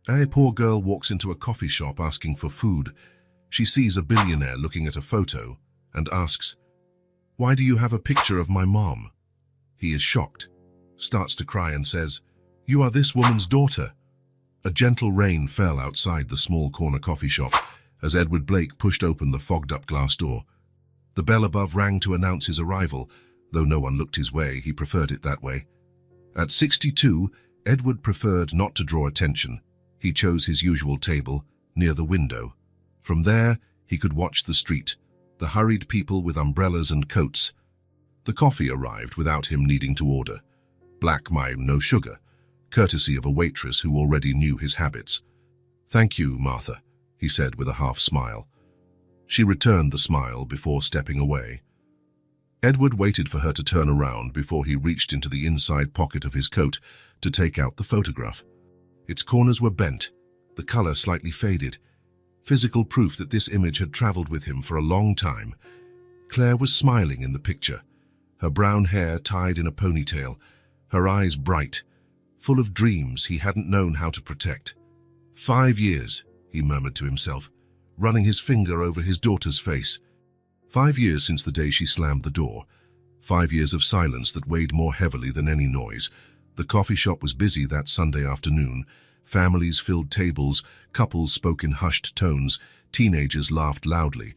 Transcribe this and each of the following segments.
A poor girl walks into a coffee shop asking for food. She sees a billionaire looking at a photo and asks, "Why do you have a picture of my mom?" He is shocked, starts to cry and says, "You are this woman's daughter." A gentle rain fell outside the small corner coffee shop as Edward Blake pushed open the fogged-up glass door. The bell above rang to announce his arrival, though no one looked his way. He preferred it that way. At 62, Edward preferred not to draw attention. He chose his usual table, near the window. From there, he could watch the street, the hurried people with umbrellas and coats. The coffee arrived without him needing to order. Black mine, no sugar, courtesy of a waitress who already knew his habits. "Thank you, Martha," he said with a half smile. She returned the smile before stepping away. Edward waited for her to turn around before he reached into the inside pocket of his coat to take out the photograph. Its corners were bent, the color slightly faded, physical proof that this image had traveled with him for a long time. Claire was smiling in the picture, her brown hair tied in a ponytail, her eyes bright, full of dreams he hadn't known how to protect. 5 years, he murmured to himself, running his finger over his daughter's face. 5 years since the day she slammed the door. 5 years of silence that weighed more heavily than any noise. The coffee shop was busy that Sunday afternoon. Families filled tables, couples spoke in hushed tones, teenagers laughed loudly.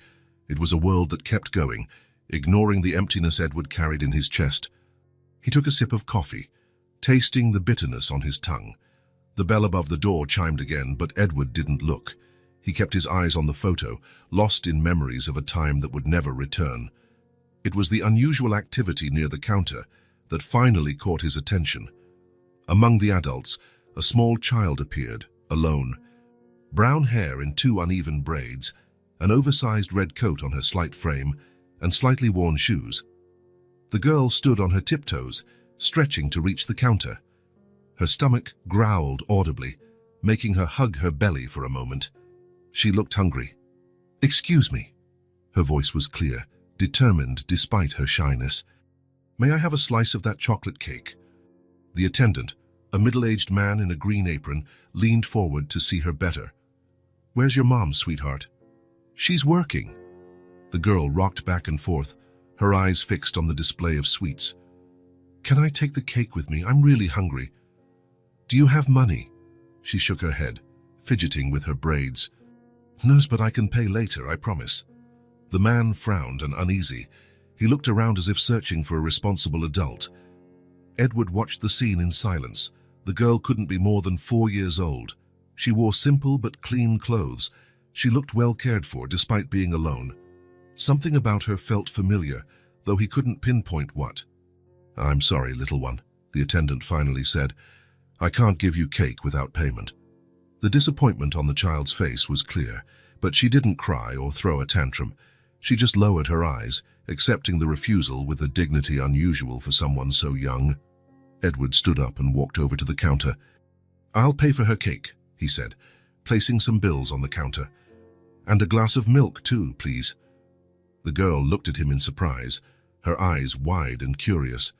It was a world that kept going, ignoring the emptiness Edward carried in his chest. He took a sip of coffee, tasting the bitterness on his tongue. The bell above the door chimed again, but Edward didn't look. He kept his eyes on the photo, lost in memories of a time that would never return. It was the unusual activity near the counter that finally caught his attention. Among the adults, a small child appeared, alone. Brown hair in 2 uneven braids, an oversized red coat on her slight frame, and slightly worn shoes. The girl stood on her tiptoes, stretching to reach the counter. Her stomach growled audibly, making her hug her belly for a moment. She looked hungry. "Excuse me." Her voice was clear, determined despite her shyness. "May I have a slice of that chocolate cake?" The attendant, a middle-aged man in a green apron, leaned forward to see her better. "Where's your mom, sweetheart?" "She's working." The girl rocked back and forth, her eyes fixed on the display of sweets. "Can I take the cake with me? I'm really hungry." "Do you have money?" She shook her head, fidgeting with her braids. "No, but I can pay later, I promise." The man frowned and uneasy. He looked around as if searching for a responsible adult. Edward watched the scene in silence. The girl couldn't be more than 4 years old. She wore simple but clean clothes. She looked well cared for despite being alone. Something about her felt familiar, though he couldn't pinpoint what. "I'm sorry, little one," the attendant finally said. "I can't give you cake without payment." The disappointment on the child's face was clear, but she didn't cry or throw a tantrum. She just lowered her eyes, accepting the refusal with a dignity unusual for someone so young. Edward stood up and walked over to the counter. "I'll pay for her cake," he said, placing some bills on the counter. "And a glass of milk too, please." The girl looked at him in surprise, her eyes wide and curious.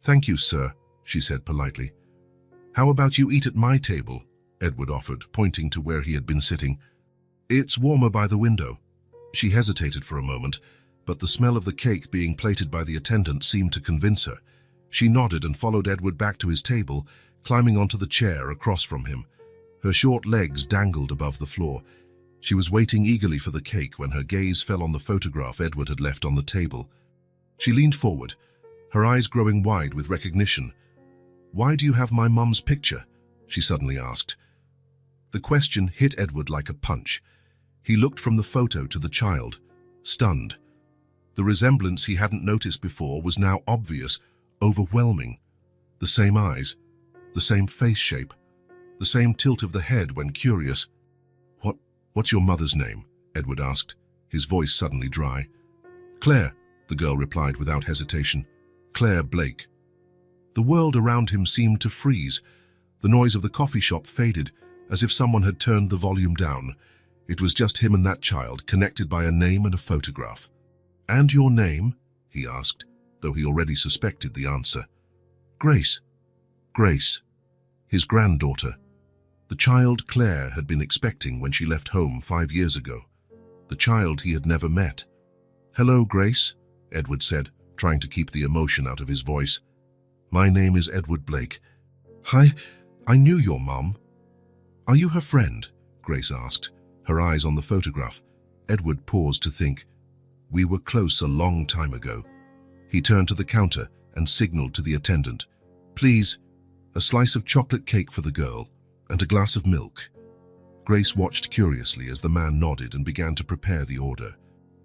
"Thank you, sir," she said politely. "How about you eat at my table?" Edward offered, pointing to where he had been sitting. "It's warmer by the window." She hesitated for a moment, but the smell of the cake being plated by the attendant seemed to convince her. She nodded and followed Edward back to his table, climbing onto the chair across from him. Her short legs dangled above the floor. She was waiting eagerly for the cake when her gaze fell on the photograph Edward had left on the table. She leaned forward, her eyes growing wide with recognition. "Why do you have my mum's picture?" she suddenly asked. The question hit Edward like a punch. He looked from the photo to the child, stunned. The resemblance he hadn't noticed before was now obvious, overwhelming. The same eyes, the same face shape, the same tilt of the head when curious. What's your mother's name?" Edward asked, his voice suddenly dry. "Claire," the girl replied without hesitation. "Claire Blake." The world around him seemed to freeze. The noise of the coffee shop faded, as if someone had turned the volume down. It was just him and that child, connected by a name and a photograph. "And your name?" he asked, though he already suspected the answer. "Grace." Grace. His granddaughter. The child Claire had been expecting when she left home 5 years ago. The child he had never met. "Hello, Grace," Edward said, trying to keep the emotion out of his voice. "My name is Edward Blake." "Hi, I knew your mom." "Are you her friend?" Grace asked, her eyes on the photograph. Edward paused to think. "We were close a long time ago." He turned to the counter and signaled to the attendant. "Please, a slice of chocolate cake for the girl, and a glass of milk." Grace watched curiously as the man nodded and began to prepare the order.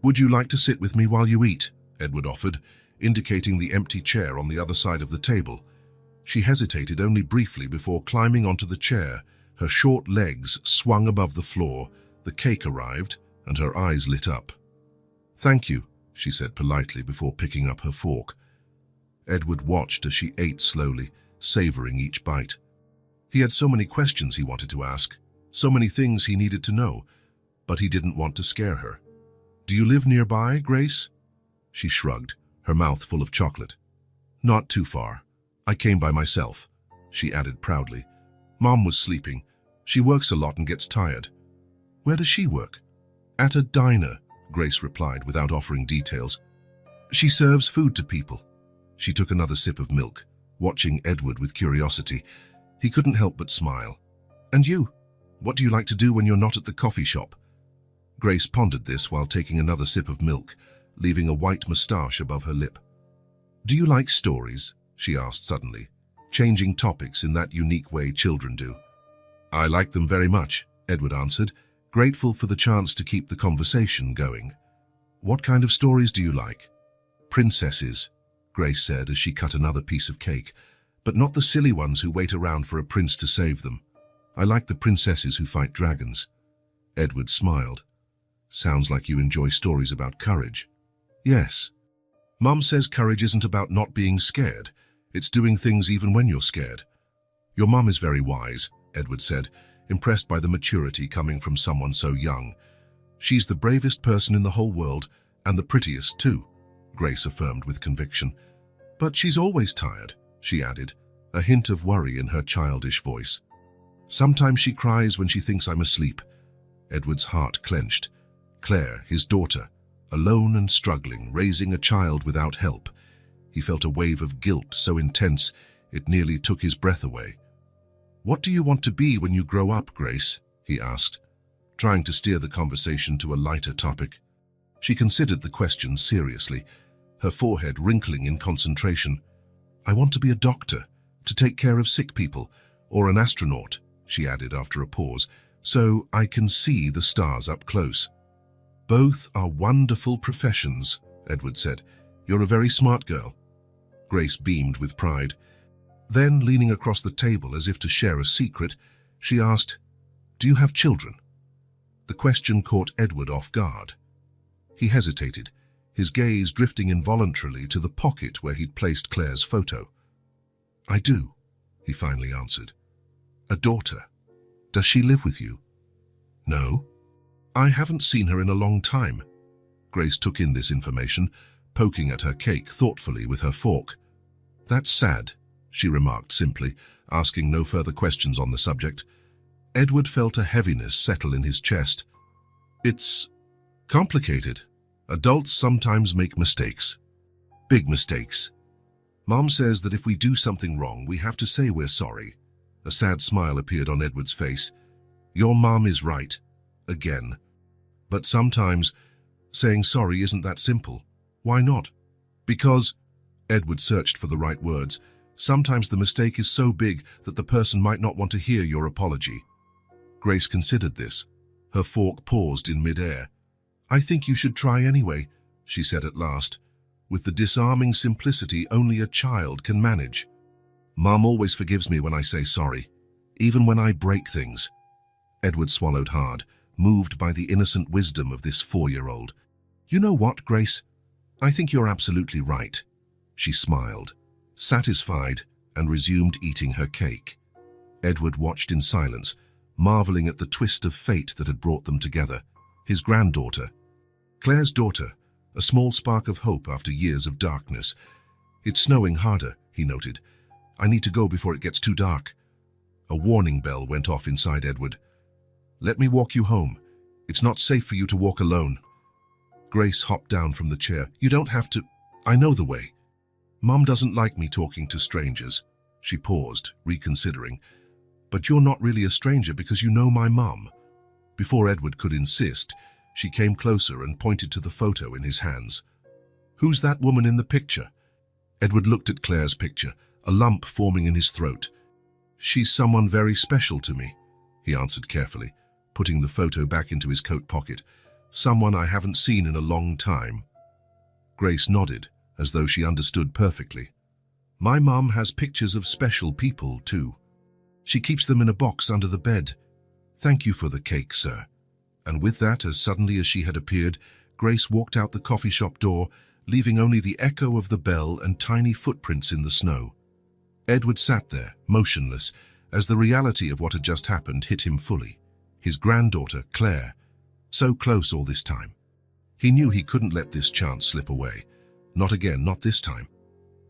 "Would you like to sit with me while you eat?" Edward offered, indicating the empty chair on the other side of the table. She hesitated only briefly before climbing onto the chair. Her short legs swung above the floor, the cake arrived, and her eyes lit up. "Thank you," she said politely before picking up her fork. Edward watched as she ate slowly, savoring each bite. He had so many questions he wanted to ask, so many things he needed to know, but he didn't want to scare her. "Do you live nearby, Grace?" She shrugged, her mouth full of chocolate. "Not too far. I came by myself," she added proudly. "Mom was sleeping. She works a lot and gets tired." "Where does she work?" "At a diner," Grace replied without offering details. "She serves food to people." She took another sip of milk, watching Edward with curiosity. He couldn't help but smile. "And you? What do you like to do when you're not at the coffee shop?" Grace pondered this while taking another sip of milk, leaving a white moustache above her lip. "Do you like stories?" she asked suddenly, changing topics in that unique way children do. "I like them very much," Edward answered, grateful for the chance to keep the conversation going. "What kind of stories do you like?" "Princesses," Grace said as she cut another piece of cake, "but not the silly ones who wait around for a prince to save them. I like the princesses who fight dragons." Edward smiled. "Sounds like you enjoy stories about courage." "Yes. Mum says courage isn't about not being scared. It's doing things even when you're scared." "Your mum is very wise," Edward said, impressed by the maturity coming from someone so young. "She's the bravest person in the whole world, and the prettiest too," Grace affirmed with conviction. "But she's always tired," she added, a hint of worry in her childish voice. "Sometimes she cries when she thinks I'm asleep." Edward's heart clenched. Claire, his daughter, alone and struggling, raising a child without help. He felt a wave of guilt so intense it nearly took his breath away. "What do you want to be when you grow up, Grace?" he asked, trying to steer the conversation to a lighter topic. She considered the question seriously, her forehead wrinkling in concentration. "I want to be a doctor, to take care of sick people, or an astronaut," she added after a pause, "so I can see the stars up close." "Both are wonderful professions," Edward said. "You're a very smart girl." Grace beamed with pride. Then, leaning across the table as if to share a secret, she asked, "Do you have children?" The question caught Edward off guard. He hesitated, his gaze drifting involuntarily to the pocket where he'd placed Claire's photo. "I do," he finally answered. "A daughter. Does she live with you?" "No. I haven't seen her in a long time." Grace took in this information, poking at her cake thoughtfully with her fork. "That's sad," she remarked simply, asking no further questions on the subject. Edward felt a heaviness settle in his chest. "It's complicated. Adults sometimes make mistakes. Big mistakes. Mom says that if we do something wrong, we have to say we're sorry." A sad smile appeared on Edward's face. "Your mom is right. Again. But sometimes saying sorry isn't that simple." "Why not?" "Because," Edward searched for the right words, "sometimes the mistake is so big that the person might not want to hear your apology." Grace considered this. Her fork paused in mid-air. "I think you should try anyway," she said at last, with the disarming simplicity only a child can manage. "Mom always forgives me when I say sorry, even when I break things." Edward swallowed hard, moved by the innocent wisdom of this 4-year-old. "You know what, Grace? I think you're absolutely right." She smiled, satisfied, and resumed eating her cake. Edward watched in silence, marveling at the twist of fate that had brought them together. His granddaughter. Claire's daughter, a small spark of hope after years of darkness. "It's snowing harder," he noted. "I need to go before it gets too dark." A warning bell went off inside Edward. "Let me walk you home. It's not safe for you to walk alone." Grace hopped down from the chair. "You don't have to. I know the way. Mom doesn't like me talking to strangers." She paused, reconsidering. "But you're not really a stranger because you know my mom." Before Edward could insist, she came closer and pointed to the photo in his hands. "Who's that woman in the picture?" Edward looked at Claire's picture, a lump forming in his throat. "She's someone very special to me," he answered carefully, putting the photo back into his coat pocket. "Someone I haven't seen in a long time." Grace nodded, as though she understood perfectly. "My mom has pictures of special people, too. She keeps them in a box under the bed. Thank you for the cake, sir." And with that, as suddenly as she had appeared, Grace walked out the coffee shop door, leaving only the echo of the bell and tiny footprints in the snow. Edward sat there, motionless, as the reality of what had just happened hit him fully. His granddaughter, Claire, so close all this time. He knew he couldn't let this chance slip away. Not again, not this time.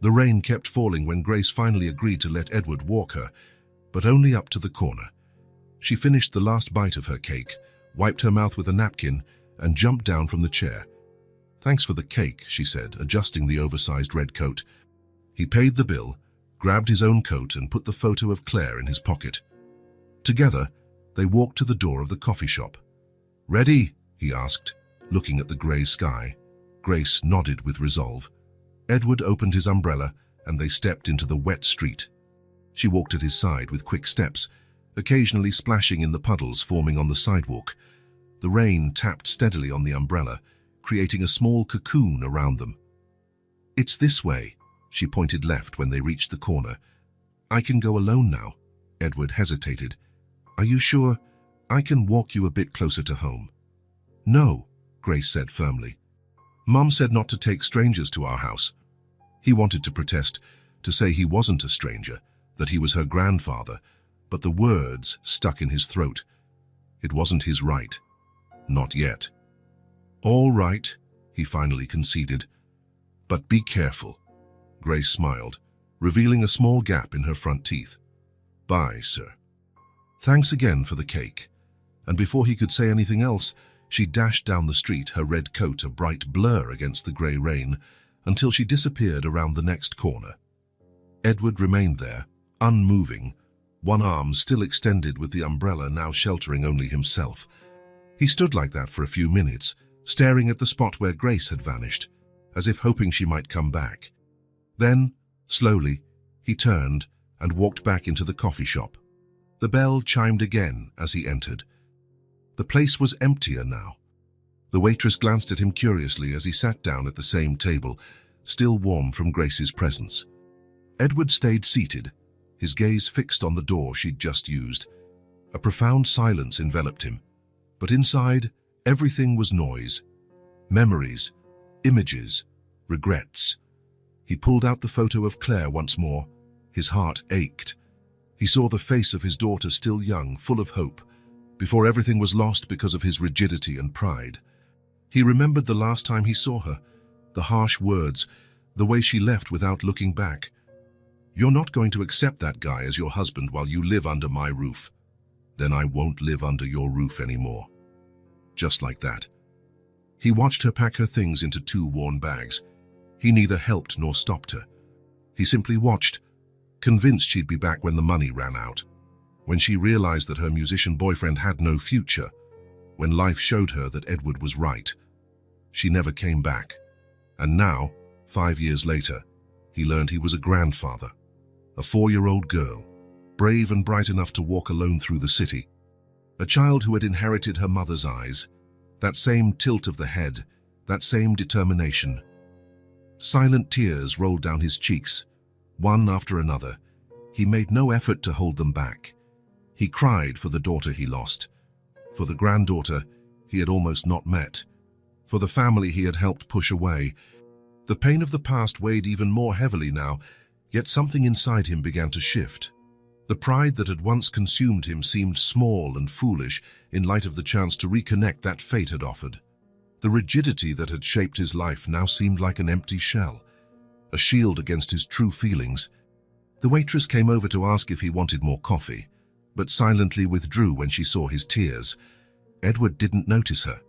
The rain kept falling when Grace finally agreed to let Edward walk her, but only up to the corner. She finished the last bite of her cake, wiped her mouth with a napkin, and jumped down from the chair. "Thanks for the cake," she said, adjusting the oversized red coat. He paid the bill, grabbed his own coat, and put the photo of Claire in his pocket. Together, they walked to the door of the coffee shop. "Ready?" he asked, looking at the grey sky. Grace nodded with resolve. Edward opened his umbrella, and they stepped into the wet street. She walked at his side with quick steps, occasionally splashing in the puddles forming on the sidewalk. The rain tapped steadily on the umbrella, creating a small cocoon around them. "It's this way." She pointed left when they reached the corner. "I can go alone now." Edward hesitated. "Are you sure? I can walk you a bit closer to home." "No," Grace said firmly. "Mom said not to take strangers to our house." He wanted to protest, to say he wasn't a stranger, that he was her grandfather, but the words stuck in his throat. It wasn't his right. Not yet. "All right," he finally conceded. "But be careful." Grace smiled, revealing a small gap in her front teeth. "Bye, sir." "Thanks again for the cake." And before he could say anything else, she dashed down the street, her red coat a bright blur against the grey rain, until she disappeared around the next corner. Edward remained there, unmoving, one arm still extended with the umbrella now sheltering only himself. He stood like that for a few minutes, staring at the spot where Grace had vanished, as if hoping she might come back. Then, slowly, he turned and walked back into the coffee shop. The bell chimed again as he entered. The place was emptier now. The waitress glanced at him curiously as he sat down at the same table, still warm from Grace's presence. Edward stayed seated, his gaze fixed on the door she'd just used. A profound silence enveloped him, but inside, everything was noise. Memories, images, regrets. He pulled out the photo of Claire once more. His heart ached. He saw the face of his daughter still young, full of hope, before everything was lost because of his rigidity and pride. He remembered the last time he saw her, the harsh words, the way she left without looking back. "You're not going to accept that guy as your husband while you live under my roof. Then I won't live under your roof anymore." Just like that. He watched her pack her things into 2 worn bags. He neither helped nor stopped her. He simply watched, convinced she'd be back when the money ran out, when she realized that her musician boyfriend had no future, when life showed her that Edward was right. She never came back. And now, 5 years later, he learned he was a grandfather, a 4-year-old girl, brave and bright enough to walk alone through the city, a child who had inherited her mother's eyes, that same tilt of the head, that same determination. Silent tears rolled down his cheeks, one after another. He made no effort to hold them back. He cried for the daughter he lost, for the granddaughter he had almost not met, for the family he had helped push away. The pain of the past weighed even more heavily now, yet something inside him began to shift. The pride that had once consumed him seemed small and foolish in light of the chance to reconnect that fate had offered. The rigidity that had shaped his life now seemed like an empty shell, a shield against his true feelings. The waitress came over to ask if he wanted more coffee, but silently withdrew when she saw his tears. Edward didn't notice her.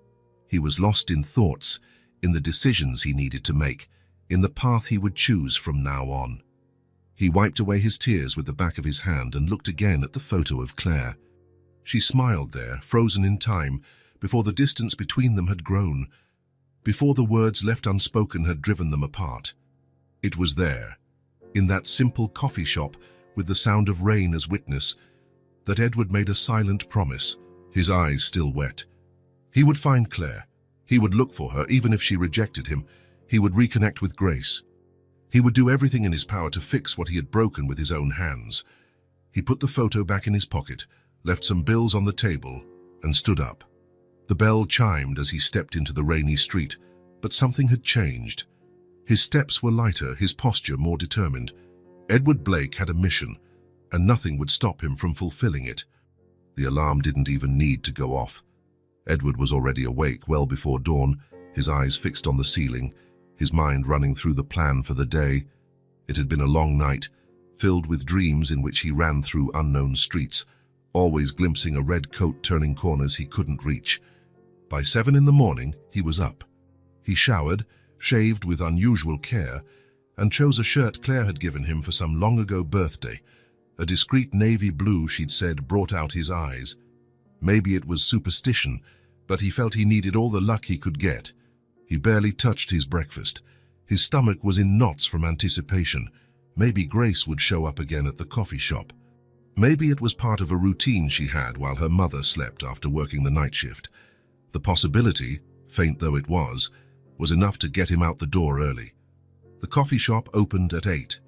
He was lost in thoughts, in the decisions he needed to make, in the path he would choose from now on. He wiped away his tears with the back of his hand and looked again at the photo of Claire. She smiled there, frozen in time, before the distance between them had grown, before the words left unspoken had driven them apart. It was there, in that simple coffee shop with the sound of rain as witness, that Edward made a silent promise, his eyes still wet. He would find Claire. He would look for her, even if she rejected him. He would reconnect with Grace. He would do everything in his power to fix what he had broken with his own hands. He put the photo back in his pocket, left some bills on the table, and stood up. The bell chimed as he stepped into the rainy street, but something had changed. His steps were lighter, his posture more determined. Edward Blake had a mission, and nothing would stop him from fulfilling it. The alarm didn't even need to go off. Edward was already awake well before dawn, his eyes fixed on the ceiling, his mind running through the plan for the day. It had been a long night, filled with dreams in which he ran through unknown streets, always glimpsing a red coat turning corners he couldn't reach. By 7 in the morning, he was up. He showered, shaved with unusual care, and chose a shirt Claire had given him for some long-ago birthday. A discreet navy blue, she'd said, brought out his eyes. Maybe it was superstition, but he felt he needed all the luck he could get. He barely touched his breakfast. His stomach was in knots from anticipation. Maybe Grace would show up again at the coffee shop. Maybe it was part of a routine she had while her mother slept after working the night shift. The possibility, faint though it was enough to get him out the door early. The coffee shop opened at 8.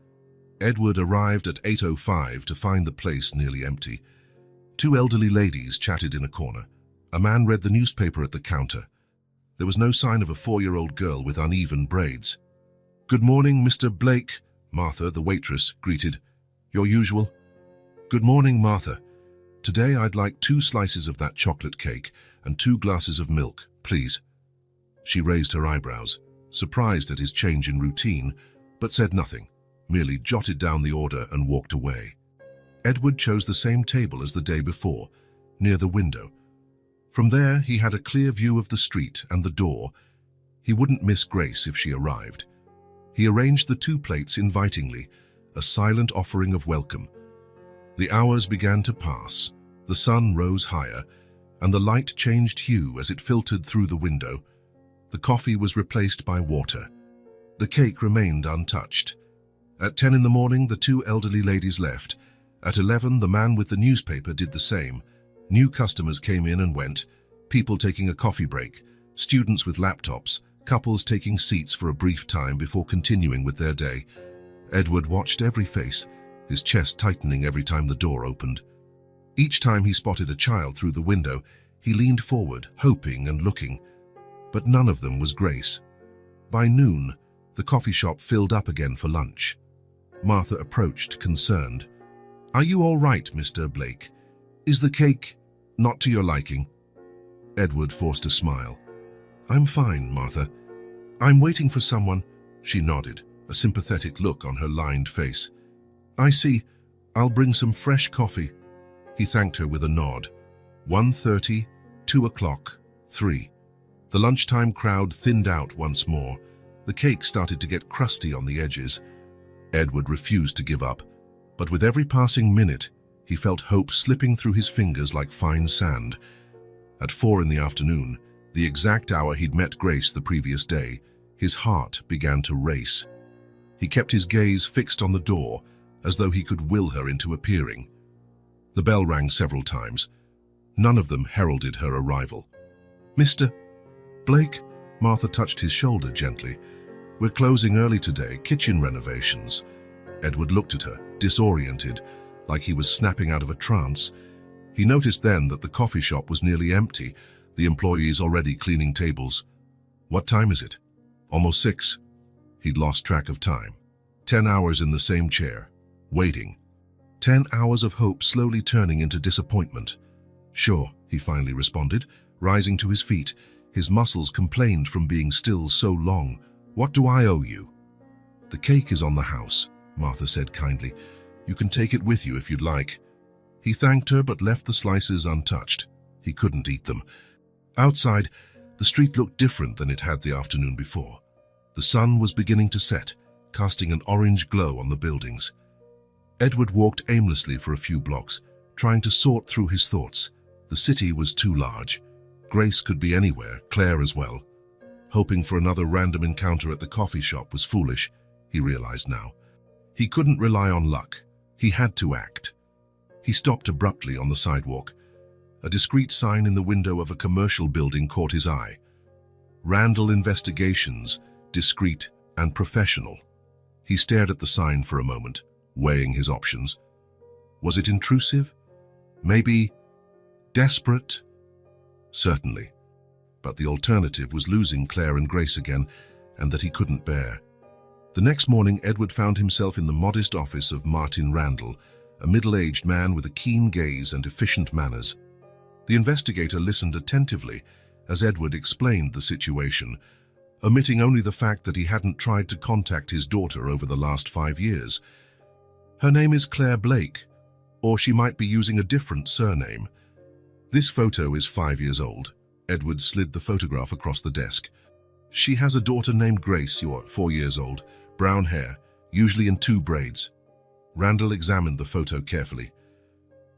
Edward arrived at 8:05 to find the place nearly empty. 2 elderly ladies chatted in a corner. A man read the newspaper at the counter. There was no sign of a 4-year-old girl with uneven braids. "Good morning, Mr. Blake," Martha, the waitress, greeted. "Your usual?" "Good morning, Martha. Today I'd like 2 slices of that chocolate cake and 2 glasses of milk, please." She raised her eyebrows, surprised at his change in routine, but said nothing, merely jotted down the order and walked away. Edward chose the same table as the day before, near the window. From there, he had a clear view of the street and the door. He wouldn't miss Grace if she arrived. He arranged the 2 plates invitingly, a silent offering of welcome. The hours began to pass. The sun rose higher, and the light changed hue as it filtered through the window. The coffee was replaced by water. The cake remained untouched. At 10 in the morning, the 2 elderly ladies left. At 11, the man with the newspaper did the same. New customers came in and went, people taking a coffee break, students with laptops, couples taking seats for a brief time before continuing with their day. Edward watched every face, his chest tightening every time the door opened. Each time he spotted a child through the window, he leaned forward, hoping and looking. But none of them was Grace. By noon, the coffee shop filled up again for lunch. Martha approached, concerned. "Are you all right, Mr. Blake? Is the cake not to your liking?" Edward forced a smile. "I'm fine, Martha. I'm waiting for someone." She nodded, a sympathetic look on her lined face. "I see. I'll bring some fresh coffee." He thanked her with a nod. 1:30, 2 o'clock, 3. The lunchtime crowd thinned out once more. The cake started to get crusty on the edges. Edward refused to give up, but with every passing minute, he felt hope slipping through his fingers like fine sand. At 4 in the afternoon, the exact hour he'd met Grace the previous day, his heart began to race. He kept his gaze fixed on the door, as though he could will her into appearing. The bell rang several times. None of them heralded her arrival. "Mr. Blake?" Martha touched his shoulder gently. "We're closing early today, kitchen renovations." Edward looked at her, disoriented, like he was snapping out of a trance. He noticed then that the coffee shop was nearly empty, the employees already cleaning tables. "What time is it?" "Almost 6. He'd lost track of time. 10 hours in the same chair, waiting. 10 hours of hope slowly turning into disappointment. "Sure," he finally responded, rising to his feet. His muscles complained from being still so long. "What do I owe you?" "The cake is on the house," Martha said kindly. "You can take it with you if you'd like." He thanked her but left the slices untouched. He couldn't eat them. Outside, the street looked different than it had the afternoon before. The sun was beginning to set, casting an orange glow on the buildings. Edward walked aimlessly for a few blocks, trying to sort through his thoughts. The city was too large. Grace could be anywhere, Claire as well. Hoping for another random encounter at the coffee shop was foolish, he realized now. He couldn't rely on luck. He had to act. He stopped abruptly on the sidewalk. A discreet sign in the window of a commercial building caught his eye. Randall Investigations, discreet and professional. He stared at the sign for a moment, weighing his options. Was it intrusive? Maybe desperate? Certainly. But the alternative was losing Claire and Grace again, and that he couldn't bear. The next morning, Edward found himself in the modest office of Martin Randall, a middle-aged man with a keen gaze and efficient manners. The investigator listened attentively as Edward explained the situation, omitting only the fact that he hadn't tried to contact his daughter over the last 5 years. Her name is Claire Blake, or she might be using a different surname. This photo is 5 years old. Edward slid the photograph across the desk. She has a daughter named Grace, you're 4 years old, brown hair, usually in 2 braids. Randall examined the photo carefully.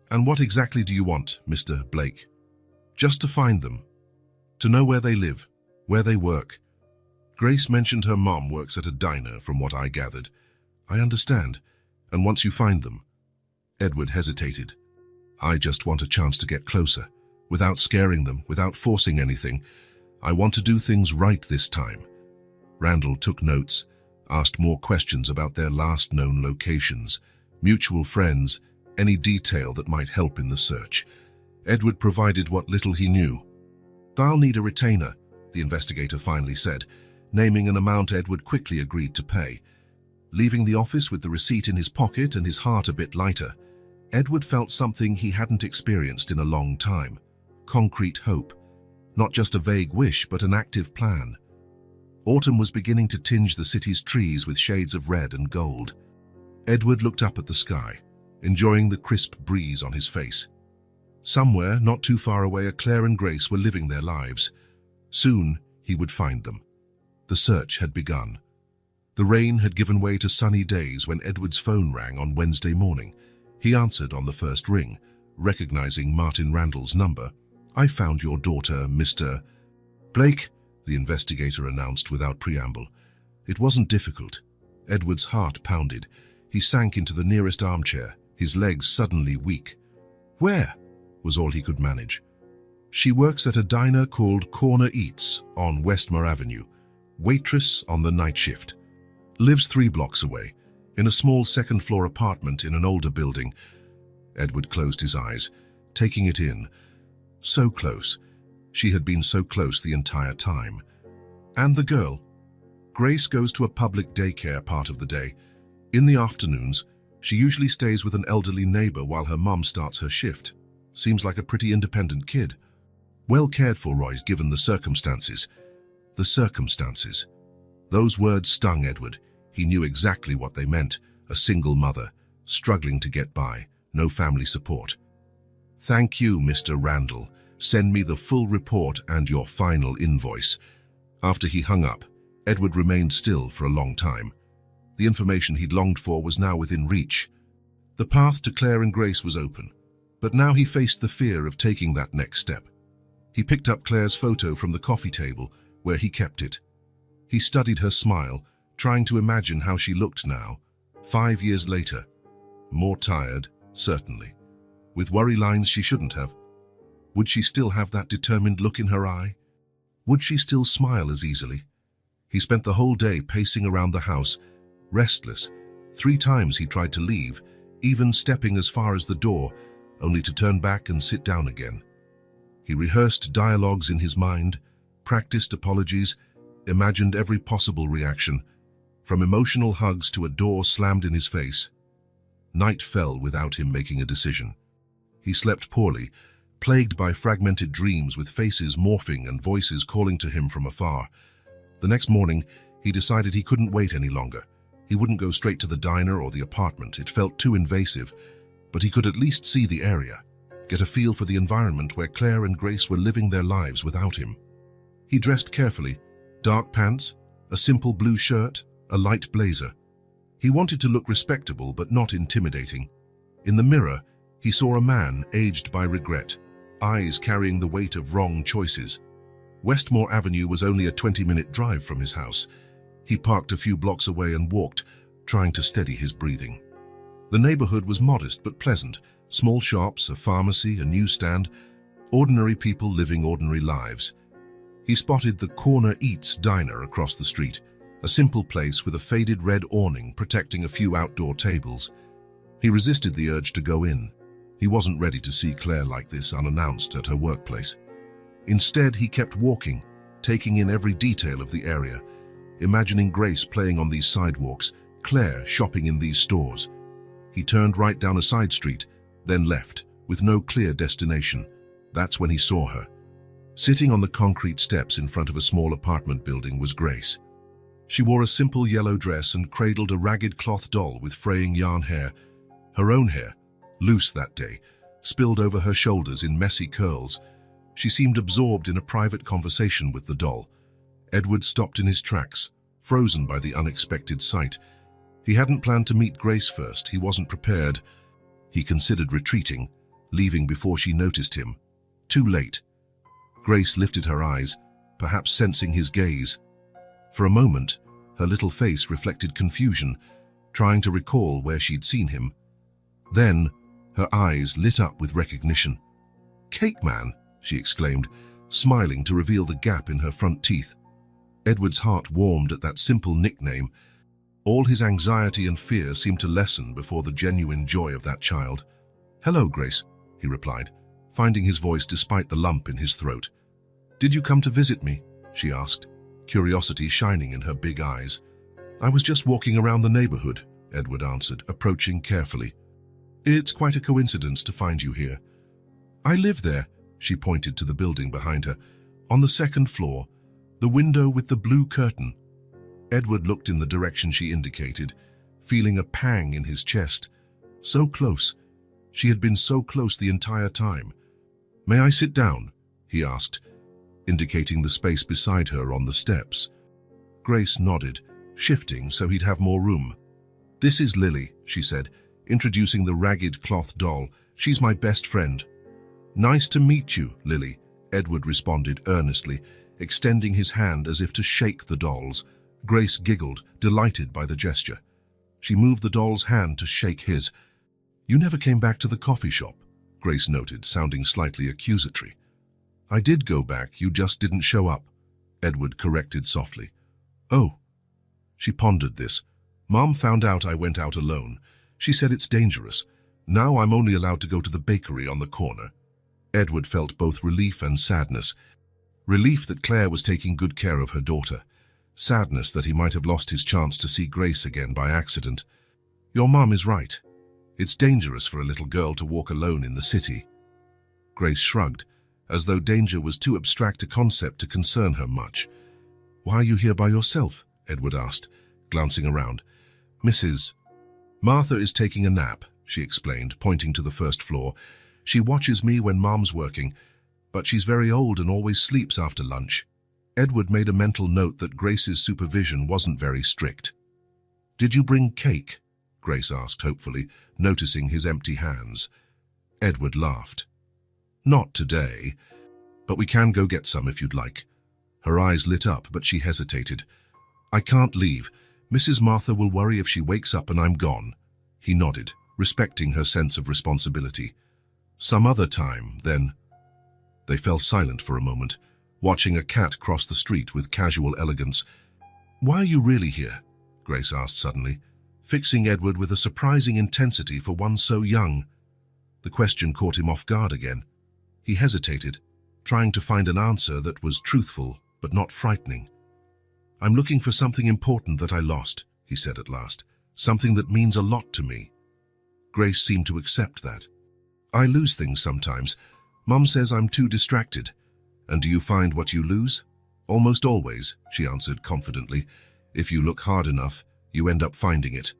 And what exactly do you want, Mr. Blake? Just to find them. To know where they live, where they work. Grace mentioned her mom works at a diner, from what I gathered. I understand. And once you find them. Edward hesitated. I just want a chance to get closer, without scaring them, without forcing anything. I want to do things right this time. Randall took notes, asked more questions about their last known locations, mutual friends, any detail that might help in the search. Edward provided what little he knew. I'll need a retainer, the investigator finally said, naming an amount Edward quickly agreed to pay. Leaving the office with the receipt in his pocket and his heart a bit lighter, Edward felt something he hadn't experienced in a long time. Concrete hope. Not just a vague wish, but an active plan. Autumn was beginning to tinge the city's trees with shades of red and gold. Edward looked up at the sky, enjoying the crisp breeze on his face. Somewhere, not too far away, Claire and Grace were living their lives. Soon, he would find them. The search had begun. The rain had given way to sunny days when Edward's phone rang on Wednesday morning. He answered on the first ring, recognizing Martin Randall's number. I found your daughter, Mr. Blake, the investigator announced without preamble. It wasn't difficult. Edward's heart pounded. He sank into the nearest armchair, his legs suddenly weak. Where? Was all he could manage. She works at a diner called Corner Eats on Westmore Avenue. Waitress on the night shift. Lives 3 blocks away, in a small second-floor apartment in an older building. Edward closed his eyes, taking it in. So close. She had been so close the entire time. And the girl. Grace goes to a public daycare part of the day. In the afternoons, she usually stays with an elderly neighbor while her mom starts her shift. Seems like a pretty independent kid. Well cared for, Roy, given the circumstances. The circumstances. Those words stung Edward. He knew exactly what they meant. A single mother, struggling to get by, no family support. Thank you, Mr. Randall. Send me the full report and your final invoice. After he hung up, Edward remained still for a long time. The information he'd longed for was now within reach. The path to Claire and Grace was open, but now he faced the fear of taking that next step. He picked up Claire's photo from the coffee table, where he kept it. He studied her smile, trying to imagine how she looked now, 5 years later. More tired, certainly. With worry lines she shouldn't have. Would she still have that determined look in her eye? Would she still smile as easily? He spent the whole day pacing around the house, restless. 3 times he tried to leave, even stepping as far as the door, only to turn back and sit down again. He rehearsed dialogues in his mind, practiced apologies, imagined every possible reaction, from emotional hugs to a door slammed in his face. Night fell without him making a decision. He slept poorly, plagued by fragmented dreams with faces morphing and voices calling to him from afar. The next morning, he decided he couldn't wait any longer. He wouldn't go straight to the diner or the apartment. It felt too invasive. but he could at least see the area, get a feel for the environment where Claire and Grace were living their lives without him. He dressed carefully, dark pants, a simple blue shirt, a light blazer. He wanted to look respectable but not intimidating. In the mirror, he saw a man aged by regret, eyes carrying the weight of wrong choices. Westmore Avenue was only a 20-minute drive from his house. He parked a few blocks away and walked, trying to steady his breathing. The neighborhood was modest but pleasant. Small shops, a pharmacy, a newsstand, ordinary people living ordinary lives. He spotted the Corner Eats diner across the street, a simple place with a faded red awning protecting a few outdoor tables. He resisted the urge to go in. He wasn't ready to see Claire like this unannounced at her workplace. Instead, he kept walking, taking in every detail of the area, imagining Grace playing on these sidewalks, Claire shopping in these stores. He turned right down a side street, then left, with no clear destination. That's when he saw her. Sitting on the concrete steps in front of a small apartment building was Grace. She wore a simple yellow dress and cradled a ragged cloth doll with fraying yarn hair. Her own hair, loose that day, spilled over her shoulders in messy curls. She seemed absorbed in a private conversation with the doll. Edward stopped in his tracks, frozen by the unexpected sight. He hadn't planned to meet Grace first. He wasn't prepared. He considered retreating, leaving before she noticed him. Too late. Grace lifted her eyes, perhaps sensing his gaze. For a moment, her little face reflected confusion, trying to recall where she'd seen him. Then, her eyes lit up with recognition. "Cake Man!" she exclaimed, smiling to reveal the gap in her front teeth. Edward's heart warmed at that simple nickname. All his anxiety and fear seemed to lessen before the genuine joy of that child. "Hello, Grace," he replied, finding his voice despite the lump in his throat. "Did you come to visit me?" she asked, curiosity shining in her big eyes. "I was just walking around the neighborhood," Edward answered, approaching carefully. "It's quite a coincidence to find you here." "I live there," she pointed to the building behind her. "On the second floor, the window with the blue curtain." Edward looked in the direction she indicated, feeling a pang in his chest. So close. She had been so close the entire time. "May I sit down?" he asked, indicating the space beside her on the steps. Grace nodded, shifting so he'd have more room. "This is Lily," she said, introducing the ragged cloth doll. "She's my best friend." "Nice to meet you, Lily," Edward responded earnestly, extending his hand as if to shake the doll's. Grace giggled, delighted by the gesture. She moved the doll's hand to shake his. "You never came back to the coffee shop," Grace noted, sounding slightly accusatory. "I did go back, you just didn't show up," Edward corrected softly. "Oh." She pondered this. "Mom found out I went out alone. She said it's dangerous. Now I'm only allowed to go to the bakery on the corner." Edward felt both relief and sadness. Relief that Claire was taking good care of her daughter. Sadness that he might have lost his chance to see Grace again by accident. "Your mom is right. It's dangerous for a little girl to walk alone in the city." Grace shrugged, as though danger was too abstract a concept to concern her much. "Why are you here by yourself?" Edward asked, glancing around. "Mrs. Martha is taking a nap," she explained, pointing to the first floor. "She watches me when Mom's working, but she's very old and always sleeps after lunch." Edward made a mental note that Grace's supervision wasn't very strict. "Did you bring cake?" Grace asked hopefully, noticing his empty hands. Edward laughed. "Not today, but we can go get some if you'd like." Her eyes lit up, but she hesitated. "I can't leave. Mrs. Martha will worry if she wakes up and I'm gone." He nodded, respecting her sense of responsibility. "Some other time, then." They fell silent for a moment, watching a cat cross the street with casual elegance. "Why are you really here?" Grace asked suddenly, fixing Edward with a surprising intensity for one so young. The question caught him off guard again. He hesitated, trying to find an answer that was truthful but not frightening. "I'm looking for something important that I lost," he said at last. "Something that means a lot to me." Grace seemed to accept that. "I lose things sometimes. Mom says I'm too distracted." "And do you find what you lose?" "Almost always," she answered confidently. "If you look hard enough, you end up finding it."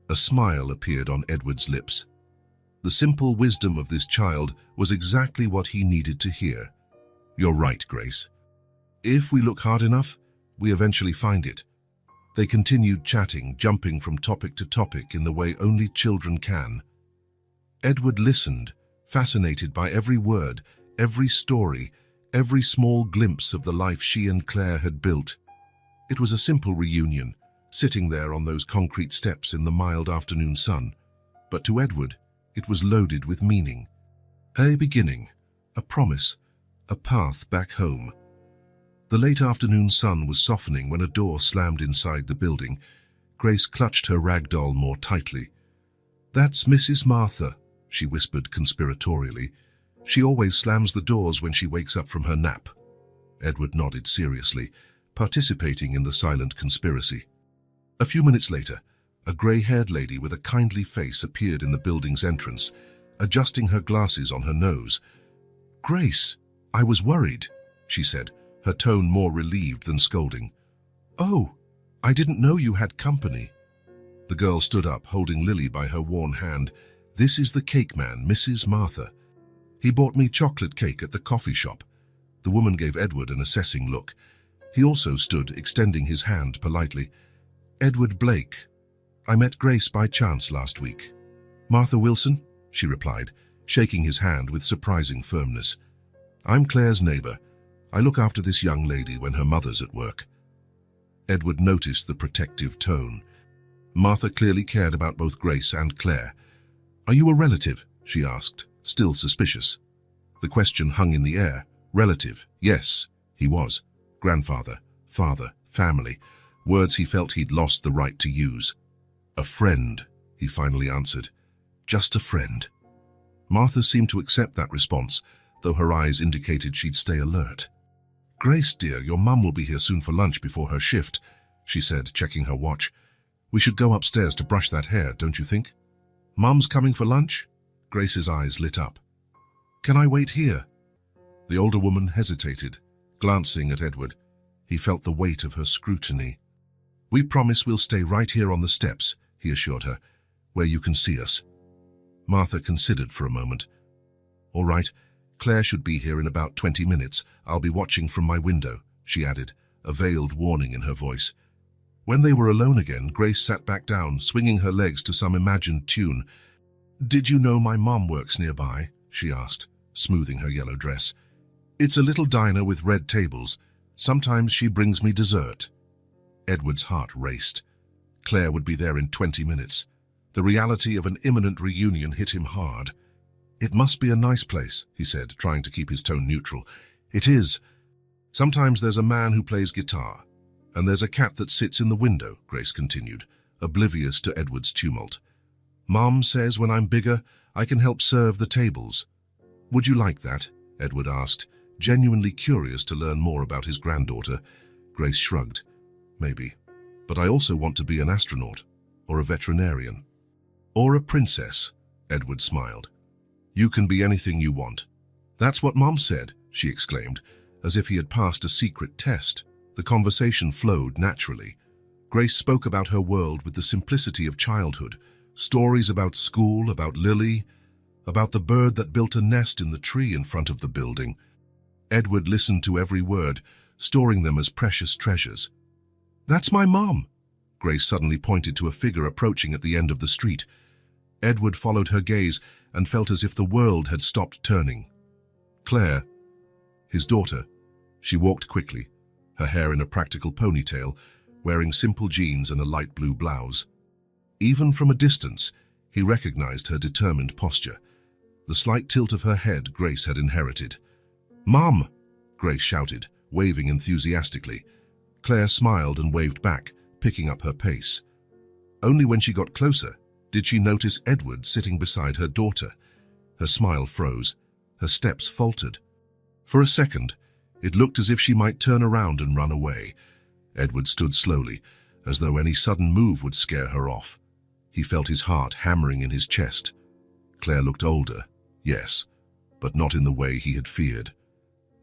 A smile appeared on Edward's lips. The simple wisdom of this child was exactly what he needed to hear. "You're right, Grace. If we look hard enough, we eventually find it." They continued chatting, jumping from topic to topic in the way only children can. Edward listened, fascinated by every word, every story, every small glimpse of the life she and Claire had built. It was a simple reunion, sitting there on those concrete steps in the mild afternoon sun. But to Edward, it was loaded with meaning. A beginning, a promise, a path back home. The late afternoon sun was softening when a door slammed inside the building. Grace clutched her rag doll more tightly. "That's Mrs. Martha," she whispered conspiratorially. "She always slams the doors when she wakes up from her nap." Edward nodded seriously, participating in the silent conspiracy. A few minutes later, a grey-haired lady with a kindly face appeared in the building's entrance, adjusting her glasses on her nose. "Grace, I was worried," she said, her tone more relieved than scolding. "Oh, I didn't know you had company." The girl stood up, holding Lily by her worn hand. "This is the cake man, Mrs. Martha. He bought me chocolate cake at the coffee shop." The woman gave Edward an assessing look. He also stood, extending his hand politely. "Edward Blake. I met Grace by chance last week." "Martha Wilson?" she replied, shaking his hand with surprising firmness. "I'm Claire's neighbor. I look after this young lady when her mother's at work." Edward noticed the protective tone. Martha clearly cared about both Grace and Claire. "Are you a relative?" she asked, still suspicious. The question hung in the air. Relative, yes, he was. Grandfather, father, family, words he felt he'd lost the right to use. "A friend," he finally answered. "Just a friend." Martha seemed to accept that response, though her eyes indicated she'd stay alert. "Grace, dear, your mum will be here soon for lunch before her shift," she said, checking her watch. "We should go upstairs to brush that hair, don't you think?" "Mum's coming for lunch?" Grace's eyes lit up. "Can I wait here?" The older woman hesitated, glancing at Edward. He felt the weight of her scrutiny. "We promise we'll stay right here on the steps," he assured her, "where you can see us." Martha considered for a moment. "All right, Claire should be here in about 20 minutes. I'll be watching from my window," she added, a veiled warning in her voice. When they were alone again, Grace sat back down, swinging her legs to some imagined tune. "Did you know my mom works nearby?" she asked, smoothing her yellow dress. "It's a little diner with red tables. Sometimes she brings me dessert." Edward's heart raced. Claire would be there in 20 minutes. The reality of an imminent reunion hit him hard. "It must be a nice place," he said, trying to keep his tone neutral. "It is. Sometimes there's a man who plays guitar, and there's a cat that sits in the window," Grace continued, oblivious to Edward's tumult. "Mom says when I'm bigger, I can help serve the tables." "Would you like that?" Edward asked, genuinely curious to learn more about his granddaughter. Grace shrugged. "Maybe. But I also want to be an astronaut, or a veterinarian." "Or a princess," Edward smiled. "You can be anything you want." "That's what Mom said," she exclaimed, as if he had passed a secret test. The conversation flowed naturally. Grace spoke about her world with the simplicity of childhood, stories about school, about Lily, about the bird that built a nest in the tree in front of the building. Edward listened to every word, storing them as precious treasures. "That's my mom!" Grace suddenly pointed to a figure approaching at the end of the street. Edward followed her gaze and felt as if the world had stopped turning. Claire, his daughter. She walked quickly, her hair in a practical ponytail, wearing simple jeans and a light blue blouse. Even from a distance, he recognized her determined posture, the slight tilt of her head Grace had inherited. "Mom!" Grace shouted, waving enthusiastically. Claire smiled and waved back, picking up her pace. Only when she got closer did she notice Edward sitting beside her daughter. Her smile froze, her steps faltered. For a second, it looked as if she might turn around and run away. Edward stood slowly, as though any sudden move would scare her off. He felt his heart hammering in his chest. Claire looked older, yes, but not in the way he had feared.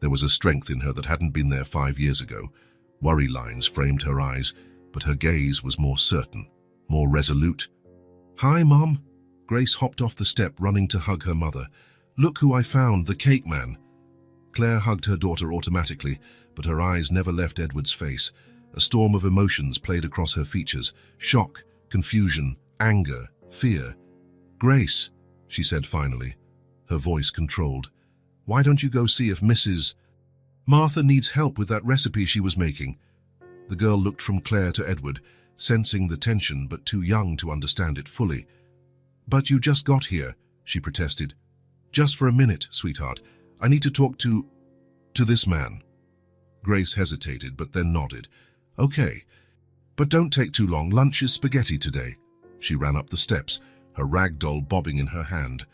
There was a strength in her that hadn't been there 5 years ago. Worry lines framed her eyes, but her gaze was more certain, more resolute. "Hi, Mom," Grace hopped off the step, running to hug her mother. "Look who I found, the cake man." Claire hugged her daughter automatically, but her eyes never left Edward's face. A storm of emotions played across her features: shock, confusion, anger, fear. "Grace," she said finally, her voice controlled, "why don't you go see if Mrs. Martha needs help with that recipe she was making?" The girl looked from Claire to Edward, sensing the tension but too young to understand it fully. "But you just got here," she protested. "Just for a minute, sweetheart. I need to talk to this man." Grace hesitated, but then nodded. "Okay, but don't take too long. Lunch is spaghetti today." She ran up the steps, her rag doll bobbing in her hand.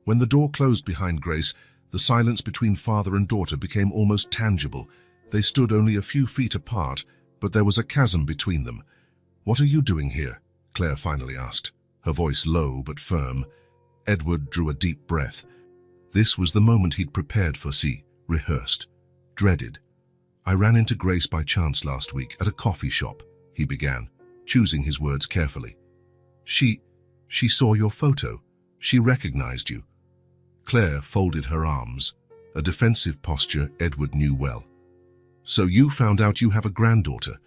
When the door closed behind Grace, the silence between father and daughter became almost tangible. They stood only a few feet apart, but there was a chasm between them. "What are you doing here?" Claire finally asked, her voice low but firm. Edward drew a deep breath. This was the moment he'd prepared for, rehearsed, dreaded. "I ran into Grace by chance last week at a coffee shop," he began, choosing his words carefully. She saw your photo. She recognized you." Claire folded her arms, a defensive posture Edward knew well. "So you found out you have a granddaughter,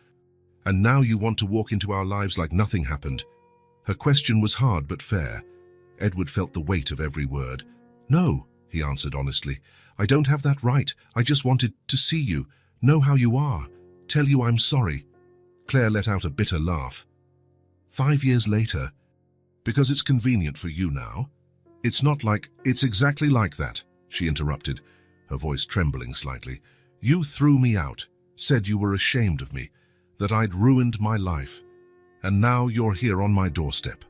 and now you want to walk into our lives like nothing happened?" Her question was hard but fair. Edward felt the weight of every word. "No," he answered honestly. "I don't have that right. I just wanted to see you, know how you are, tell you I'm sorry." Claire let out a bitter laugh. 5 years later, because it's convenient for you now. It's not like, it's exactly like that," she interrupted, her voice trembling slightly. "You threw me out, said you were ashamed of me, that I'd ruined my life, and now you're here on my doorstep."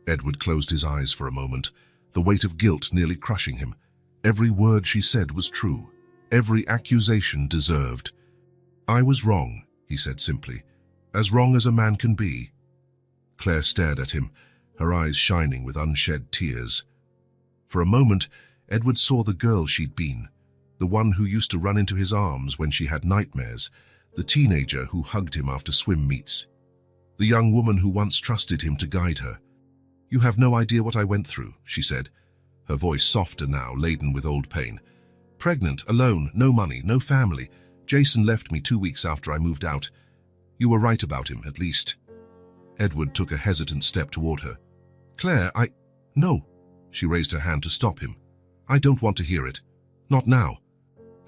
Edward closed his eyes for a moment, the weight of guilt nearly crushing him. Every word she said was true, every accusation deserved. "I was wrong," he said simply, "as wrong as a man can be." Claire stared at him, her eyes shining with unshed tears. For a moment, Edward saw the girl she'd been, the one who used to run into his arms when she had nightmares, the teenager who hugged him after swim meets, the young woman who once trusted him to guide her. "You have no idea what I went through," she said, her voice softer now, laden with old pain. "Pregnant, alone, no money, no family. Jason left me 2 weeks after I moved out. You were right about him, at least." Edward took a hesitant step toward her. "Claire, No." She raised her hand to stop him. "I don't want to hear it. Not now.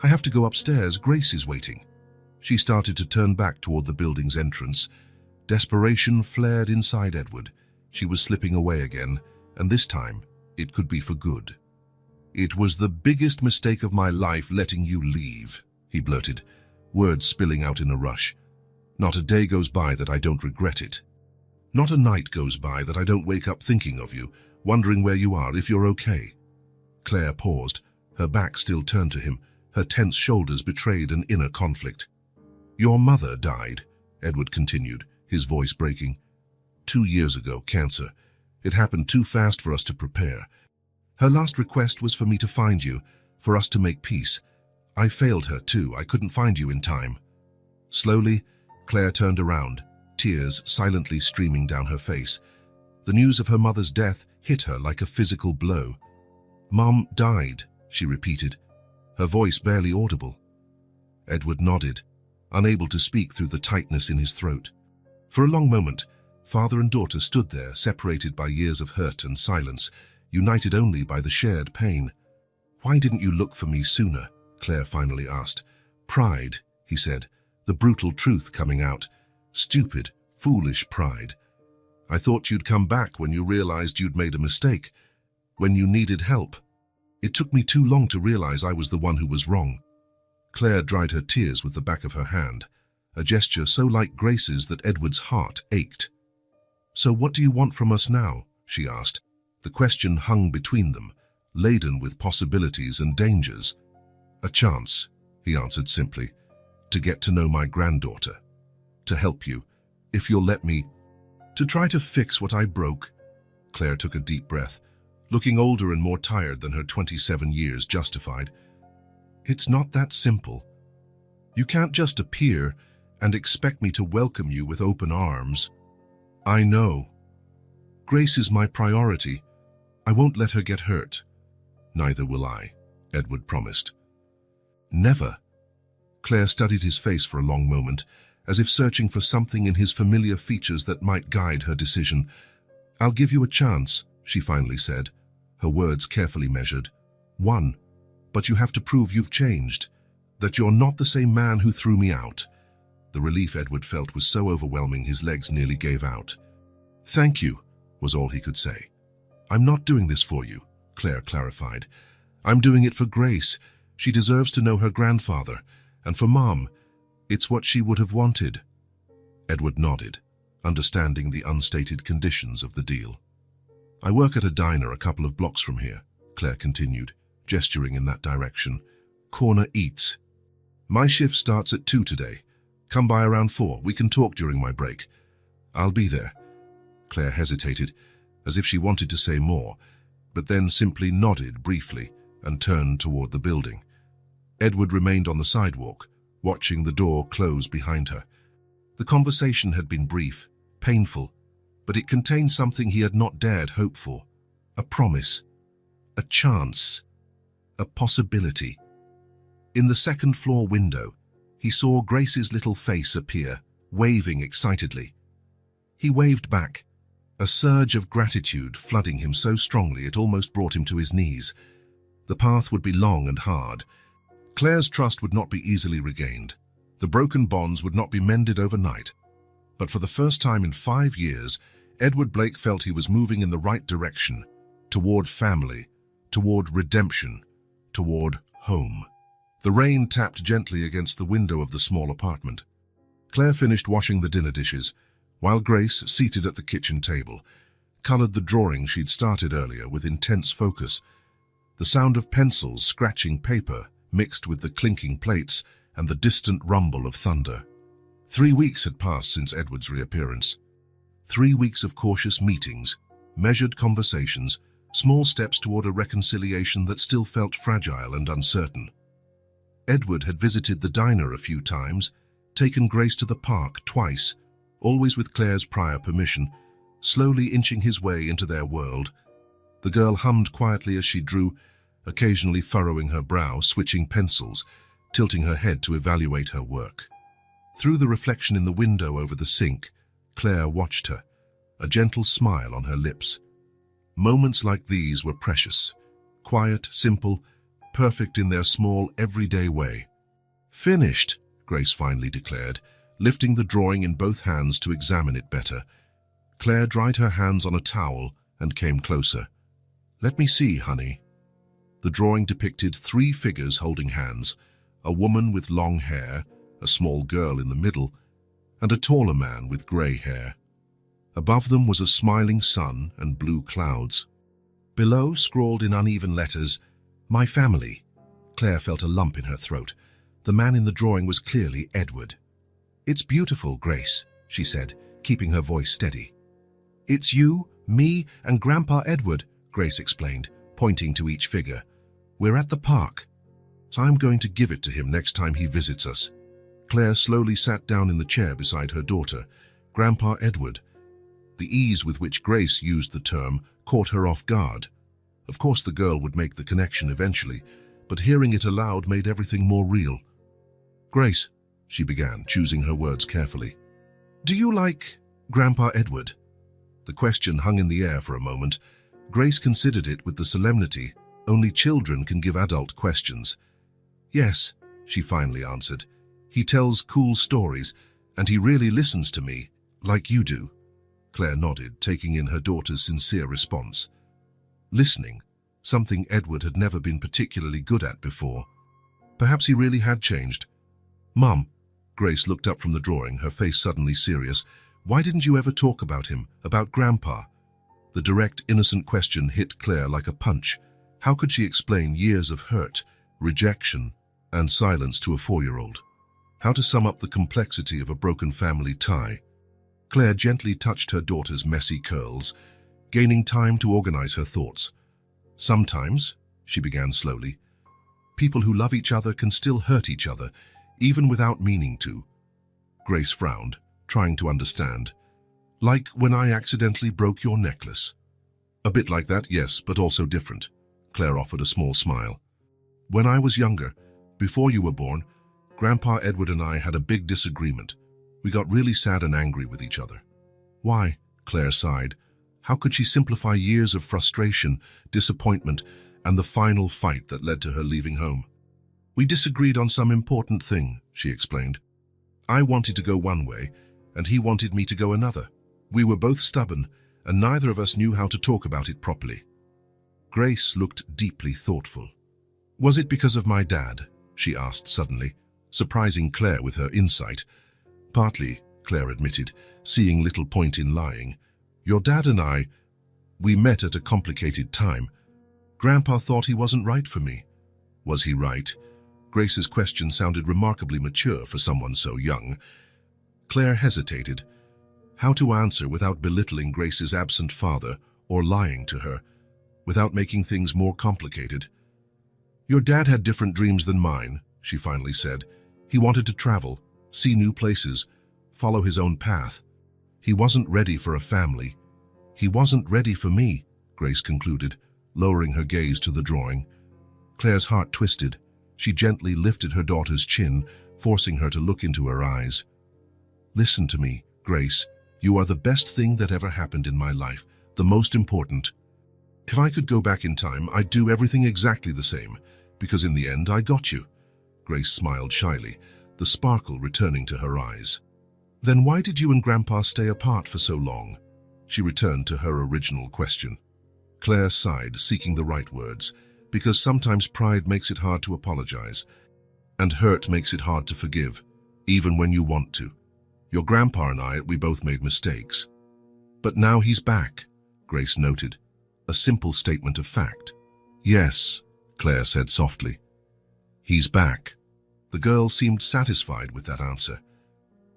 I have to go upstairs. Grace is waiting." She started to turn back toward the building's entrance. Desperation flared inside Edward. She was slipping away again, and this time it could be for good. "It was the biggest mistake of my life letting you leave," he blurted, words spilling out in a rush. "Not a day goes by that I don't regret it. Not a night goes by that I don't wake up thinking of you, wondering where you are, if you're okay." Claire paused, her back still turned to him. Her tense shoulders betrayed an inner conflict. "Your mother died," Edward continued, his voice breaking. 2 years ago, cancer. It happened too fast for us to prepare. Her last request was for me to find you, for us to make peace. I failed her too. I couldn't find you in time." Slowly, Claire turned around, tears silently streaming down her face. The news of her mother's death hit her like a physical blow. "Mom died," she repeated, her voice barely audible. Edward nodded, unable to speak through the tightness in his throat. For a long moment, father and daughter stood there, separated by years of hurt and silence, united only by the shared pain. "Why didn't you look for me sooner?" Claire finally asked. "Pride," he said, the brutal truth coming out. "Stupid, foolish pride. I thought you'd come back when you realized you'd made a mistake, when you needed help. It took me too long to realize I was the one who was wrong." Claire dried her tears with the back of her hand, a gesture so like Grace's that Edward's heart ached. "So what do you want from us now?" she asked. The question hung between them, laden with possibilities and dangers. "A chance," he answered simply, "to get to know my granddaughter. To help you, if you'll let me, to try to fix what I broke." Claire took a deep breath, looking older and more tired than her 27 years justified. "It's not that simple. You can't just appear and expect me to welcome you with open arms. I know. Grace is my priority, I won't let her get hurt. Neither will I, Edward promised. Never. Claire studied his face for a long moment, as if searching for something in his familiar features that might guide her decision. I'll give you a chance, she finally said, her words carefully measured. One. But you have to prove you've changed, that you're not the same man who threw me out. The relief Edward felt was so overwhelming his legs nearly gave out. Thank you, was all he could say. I'm not doing this for you, Claire clarified. I'm doing it for Grace. She deserves to know her grandfather. And for Mom, it's what she would have wanted. Edward nodded, understanding the unstated conditions of the deal. I work at a diner a couple of blocks from here, Claire continued, gesturing in that direction. Corner Eats. My shift starts at 2 today. Come by around 4. We can talk during my break. I'll be there. Claire hesitated, as if she wanted to say more, but then simply nodded briefly and turned toward the building. Edward remained on the sidewalk, watching the door close behind her. The conversation had been brief, painful, but it contained something he had not dared hope for. A promise, a chance, a possibility. In the second-floor window, he saw Grace's little face appear, waving excitedly. He waved back, a surge of gratitude flooding him so strongly it almost brought him to his knees. The path would be long and hard. Claire's trust would not be easily regained. The broken bonds would not be mended overnight. But for the first time in 5 years, Edward Blake felt he was moving in the right direction, toward family, toward redemption, toward home. The rain tapped gently against the window of the small apartment. Claire finished washing the dinner dishes, while Grace, seated at the kitchen table, colored the drawing she'd started earlier with intense focus. The sound of pencils scratching paper mixed with the clinking plates and the distant rumble of thunder. 3 weeks had passed since Edward's reappearance. 3 weeks of cautious meetings, measured conversations, small steps toward a reconciliation that still felt fragile and uncertain. Edward had visited the diner a few times, taken Grace to the park twice, always with Claire's prior permission, slowly inching his way into their world. The girl hummed quietly as she drew, occasionally furrowing her brow, switching pencils, tilting her head to evaluate her work. Through the reflection in the window over the sink, Claire watched her, a gentle smile on her lips. Moments like these were precious, quiet, simple, perfect in their small, everyday way. Finished, Grace finally declared, lifting the drawing in both hands to examine it better. Claire dried her hands on a towel and came closer. Let me see, honey. The drawing depicted 3 figures holding hands, a woman with long hair, a small girl in the middle, and a taller man with grey hair. Above them was a smiling sun and blue clouds. Below, scrawled in uneven letters, My family. Claire felt a lump in her throat. The man in the drawing was clearly Edward. It's beautiful, Grace, she said, keeping her voice steady. It's you, me, and Grandpa Edward, Grace explained, pointing to each figure. We're at the park. I'm going to give it to him next time he visits us. Claire slowly sat down in the chair beside her daughter, Grandpa Edward. The ease with which Grace used the term caught her off guard. Of course the girl would make the connection eventually, but hearing it aloud made everything more real. Grace, she began, choosing her words carefully. Do you like Grandpa Edward? The question hung in the air for a moment. Grace considered it with the solemnity only children can give adult questions. Yes, she finally answered. He tells cool stories, and he really listens to me, like you do. Claire nodded, taking in her daughter's sincere response. Listening, something Edward had never been particularly good at before. Perhaps he really had changed. Mum, Grace looked up from the drawing, her face suddenly serious. Why didn't you ever talk about him, about Grandpa? The direct, innocent question hit Claire like a punch. How could she explain years of hurt, rejection, and silence to a 4-year-old? How to sum up the complexity of a broken family tie? Claire gently touched her daughter's messy curls, gaining time to organize her thoughts. Sometimes, she began slowly, people who love each other can still hurt each other, even without meaning to. Grace frowned, trying to understand. Like when I accidentally broke your necklace. A bit like that, yes, but also different. Claire offered a small smile. When I was younger, before you were born, Grandpa Edward and I had a big disagreement. We got really sad and angry with each other. Why? Claire sighed. How could she simplify years of frustration, disappointment, and the final fight that led to her leaving home? We disagreed on some important thing, she explained. I wanted to go one way, and he wanted me to go another. We were both stubborn, and neither of us knew how to talk about it properly. Grace looked deeply thoughtful. Was it because of my dad? She asked suddenly, surprising Claire with her insight. Partly, Claire admitted, seeing little point in lying. Your dad and we met at a complicated time. Grandpa thought he wasn't right for me. Was he right? Grace's question sounded remarkably mature for someone so young. Claire hesitated. How to answer without belittling Grace's absent father or lying to her, without making things more complicated. Your dad had different dreams than mine, she finally said. He wanted to travel, see new places, follow his own path. He wasn't ready for a family. He wasn't ready for me, Grace concluded, lowering her gaze to the drawing. Claire's heart twisted. She gently lifted her daughter's chin, forcing her to look into her eyes. Listen to me, Grace. You are the best thing that ever happened in my life, the most important. If I could go back in time, I'd do everything exactly the same, because in the end I got you. Grace smiled shyly, the sparkle returning to her eyes. Then why did you and Grandpa stay apart for so long? She returned to her original question. Claire sighed, seeking the right words, because sometimes pride makes it hard to apologize, and hurt makes it hard to forgive, even when you want to. Your grandpa and we both made mistakes. But now he's back, Grace noted, a simple statement of fact. Yes, Claire said softly. He's back. The girl seemed satisfied with that answer.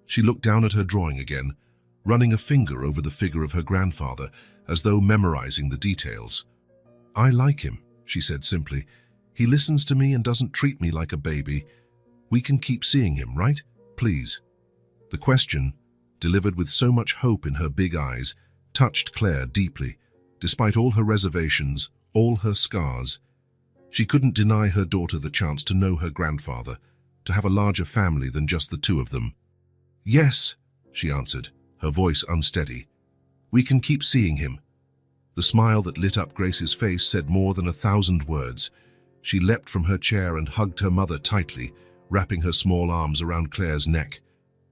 She looked down at her drawing again, running a finger over the figure of her grandfather, as though memorizing the details. I like him, she said simply. He listens to me and doesn't treat me like a baby. We can keep seeing him, right? Please. The question, delivered with so much hope in her big eyes, touched Claire deeply. Despite all her reservations, all her scars, she couldn't deny her daughter the chance to know her grandfather, to have a larger family than just the two of them. Yes, she answered, her voice unsteady. We can keep seeing him. The smile that lit up Grace's face said more than 1,000 words. She leapt from her chair and hugged her mother tightly, wrapping her small arms around Claire's neck.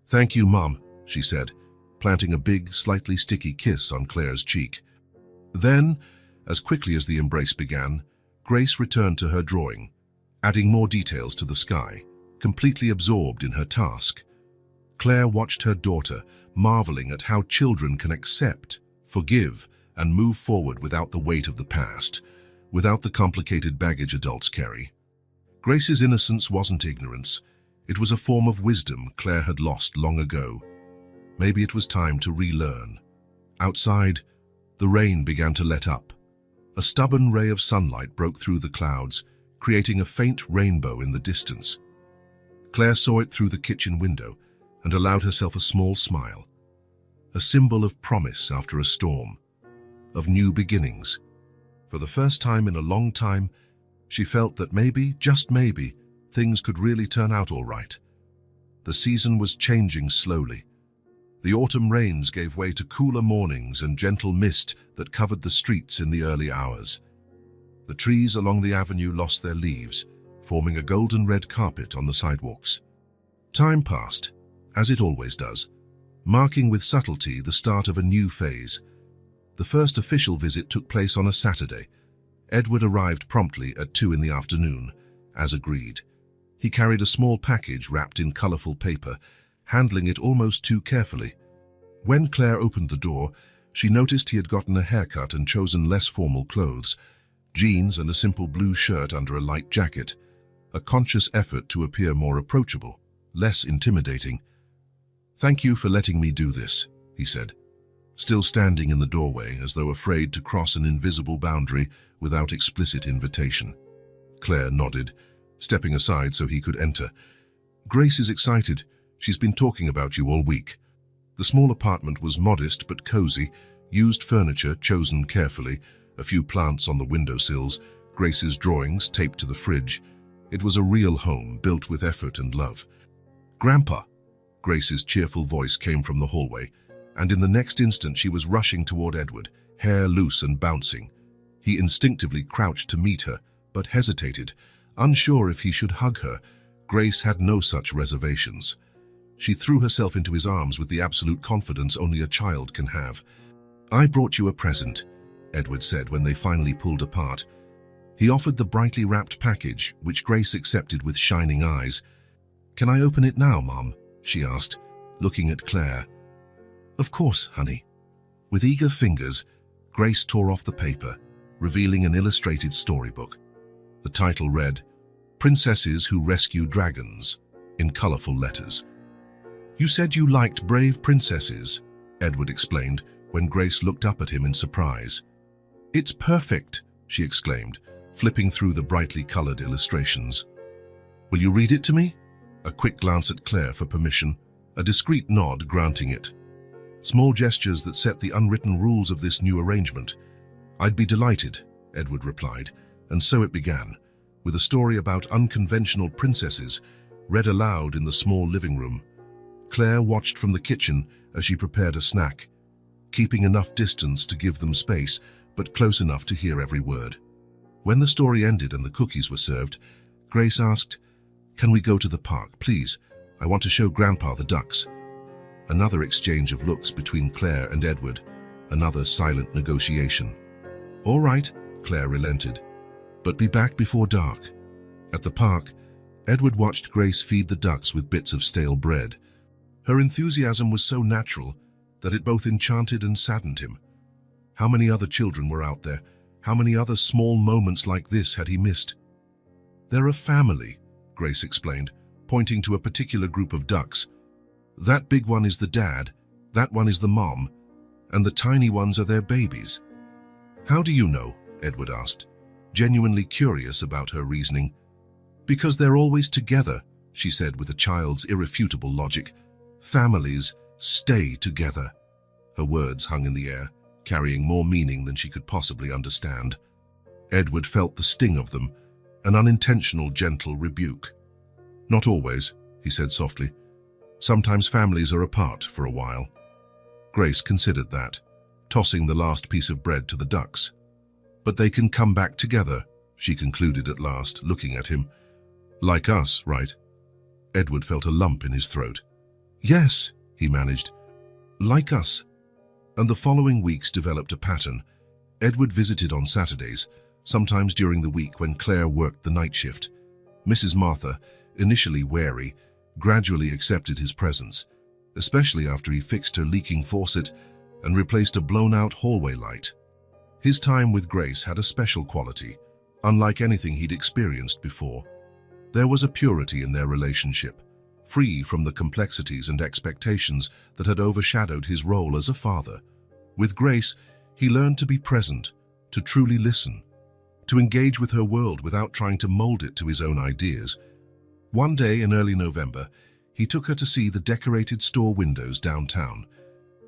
Thank you, Mom, she said, planting a big, slightly sticky kiss on Claire's cheek. Then, as quickly as the embrace began, Grace returned to her drawing, adding more details to the sky, completely absorbed in her task. Claire watched her daughter, marveling at how children can accept, forgive, and move forward without the weight of the past, without the complicated baggage adults carry. Grace's innocence wasn't ignorance. It was a form of wisdom Claire had lost long ago. Maybe it was time to relearn. Outside, the rain began to let up. A stubborn ray of sunlight broke through the clouds, creating a faint rainbow in the distance. Claire saw it through the kitchen window and allowed herself a small smile, a symbol of promise after a storm, of new beginnings. For the first time in a long time, she felt that maybe, just maybe, things could really turn out all right. The season was changing slowly. The autumn rains gave way to cooler mornings and gentle mist that covered the streets in the early hours. The trees along the avenue lost their leaves, forming a golden-red carpet on the sidewalks. Time passed, as it always does, marking with subtlety the start of a new phase. The first official visit took place on a Saturday. Edward arrived promptly at 2 in the afternoon, as agreed. He carried a small package wrapped in colorful paper, handling it almost too carefully. When Claire opened the door, she noticed he had gotten a haircut and chosen less formal clothes, jeans and a simple blue shirt under a light jacket, a conscious effort to appear more approachable, less intimidating. Thank you for letting me do this, he said, still standing in the doorway as though afraid to cross an invisible boundary without explicit invitation. Claire nodded, stepping aside so he could enter. Grace is excited. She's been talking about you all week. The small apartment was modest but cozy, used furniture chosen carefully, a few plants on the windowsills, Grace's drawings taped to the fridge. It was a real home, built with effort and love. "Grandpa!" Grace's cheerful voice came from the hallway, and in the next instant she was rushing toward Edward, hair loose and bouncing. He instinctively crouched to meet her, but hesitated, unsure if he should hug her. Grace had no such reservations. She threw herself into his arms with the absolute confidence only a child can have. "I brought you a present," Edward said when they finally pulled apart. He offered the brightly wrapped package, which Grace accepted with shining eyes. "Can I open it now, Mom?" she asked, looking at Claire. "Of course, honey." With eager fingers, Grace tore off the paper, revealing an illustrated storybook. The title read, "Princesses Who Rescue Dragons," in colorful letters. "You said you liked brave princesses," Edward explained when Grace looked up at him in surprise. "It's perfect," she exclaimed, flipping through the brightly colored illustrations. "Will you read it to me?" A quick glance at Claire for permission, a discreet nod granting it. Small gestures that set the unwritten rules of this new arrangement. "I'd be delighted," Edward replied, and so it began, with a story about unconventional princesses, read aloud in the small living room. Claire watched from the kitchen as she prepared a snack, keeping enough distance to give them space, but close enough to hear every word. When the story ended and the cookies were served, Grace asked, "Can we go to the park, please? I want to show Grandpa the ducks." Another exchange of looks between Claire and Edward, another silent negotiation. "All right," Claire relented, "but be back before dark." At the park, Edward watched Grace feed the ducks with bits of stale bread. Her enthusiasm was so natural that it both enchanted and saddened him. How many other children were out there? How many other small moments like this had he missed? "They're a family," Grace explained, pointing to a particular group of ducks. "That big one is the dad, that one is the mom, and the tiny ones are their babies." "How do you know?" Edward asked, genuinely curious about her reasoning. "Because they're always together," she said with a child's irrefutable logic. "Families stay together." Her words hung in the air, carrying more meaning than she could possibly understand. Edward felt the sting of them, an unintentional, gentle rebuke. "Not always," he said softly. "Sometimes families are apart for a while." Grace considered that, tossing the last piece of bread to the ducks. "But they can come back together," she concluded at last, looking at him. "Like us, right?" Edward felt a lump in his throat. "Yes," he managed. "Like us." And the following weeks developed a pattern. Edward visited on Saturdays, sometimes during the week when Claire worked the night shift. Mrs. Martha, initially wary, gradually accepted his presence, especially after he fixed her leaking faucet and replaced a blown-out hallway light. His time with Grace had a special quality, unlike anything he'd experienced before. There was a purity in their relationship, free from the complexities and expectations that had overshadowed his role as a father. With Grace, he learned to be present, to truly listen, to engage with her world without trying to mold it to his own ideas. One day in early November, he took her to see the decorated store windows downtown.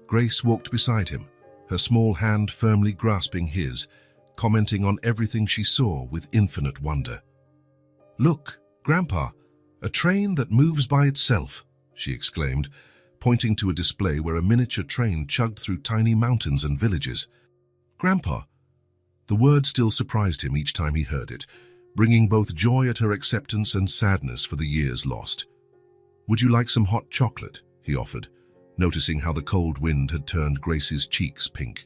Grace walked beside him, her small hand firmly grasping his, commenting on everything she saw with infinite wonder. "Look, Grandpa, a train that moves by itself," she exclaimed, pointing to a display where a miniature train chugged through tiny mountains and villages. "Grandpa." The word still surprised him each time he heard it, bringing both joy at her acceptance and sadness for the years lost. "Would you like some hot chocolate?" he offered, noticing how the cold wind had turned Grace's cheeks pink.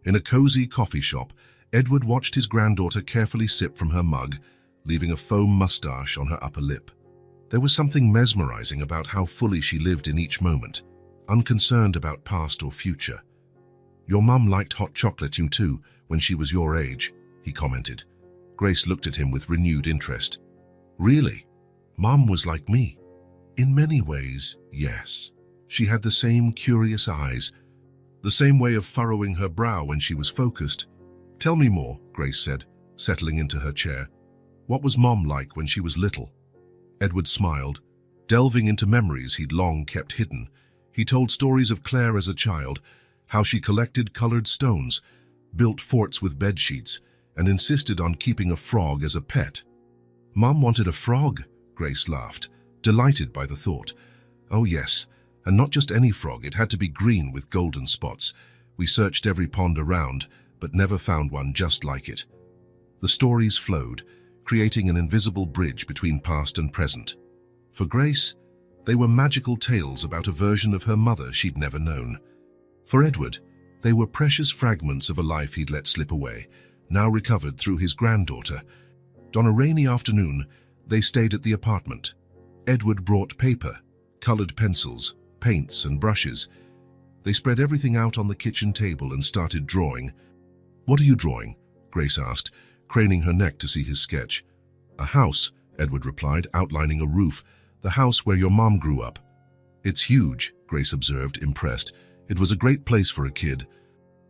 In a cozy coffee shop, Edward watched his granddaughter carefully sip from her mug, leaving a foam mustache on her upper lip. There was something mesmerizing about how fully she lived in each moment, unconcerned about past or future. "Your mum liked hot chocolate too, when she was your age," he commented. Grace looked at him with renewed interest. "Really? Mum was like me?" "In many ways, yes." She had the same curious eyes, the same way of furrowing her brow when she was focused. "Tell me more," Grace said, settling into her chair. "What was Mom like when she was little?" Edward smiled, delving into memories he'd long kept hidden. He told stories of Claire as a child, how she collected colored stones, built forts with bed sheets, and insisted on keeping a frog as a pet. Mom wanted a frog, Grace laughed, delighted by the thought. Oh yes, and not just any frog, it had to be green with golden spots. We searched every pond around, but never found one just like it. The stories flowed, creating an invisible bridge between past and present. For Grace, they were magical tales about a version of her mother she'd never known. For Edward, they were precious fragments of a life he'd let slip away, now recovered through his granddaughter. On a rainy afternoon, they stayed at the apartment. Edward brought paper, colored pencils, paints and brushes. They spread everything out on the kitchen table and started drawing. "What are you drawing?" Grace asked, craning her neck to see his sketch. "A house," Edward replied, outlining a roof. "The house where your mom grew up." "It's huge," Grace observed, impressed. "It was a great place for a kid.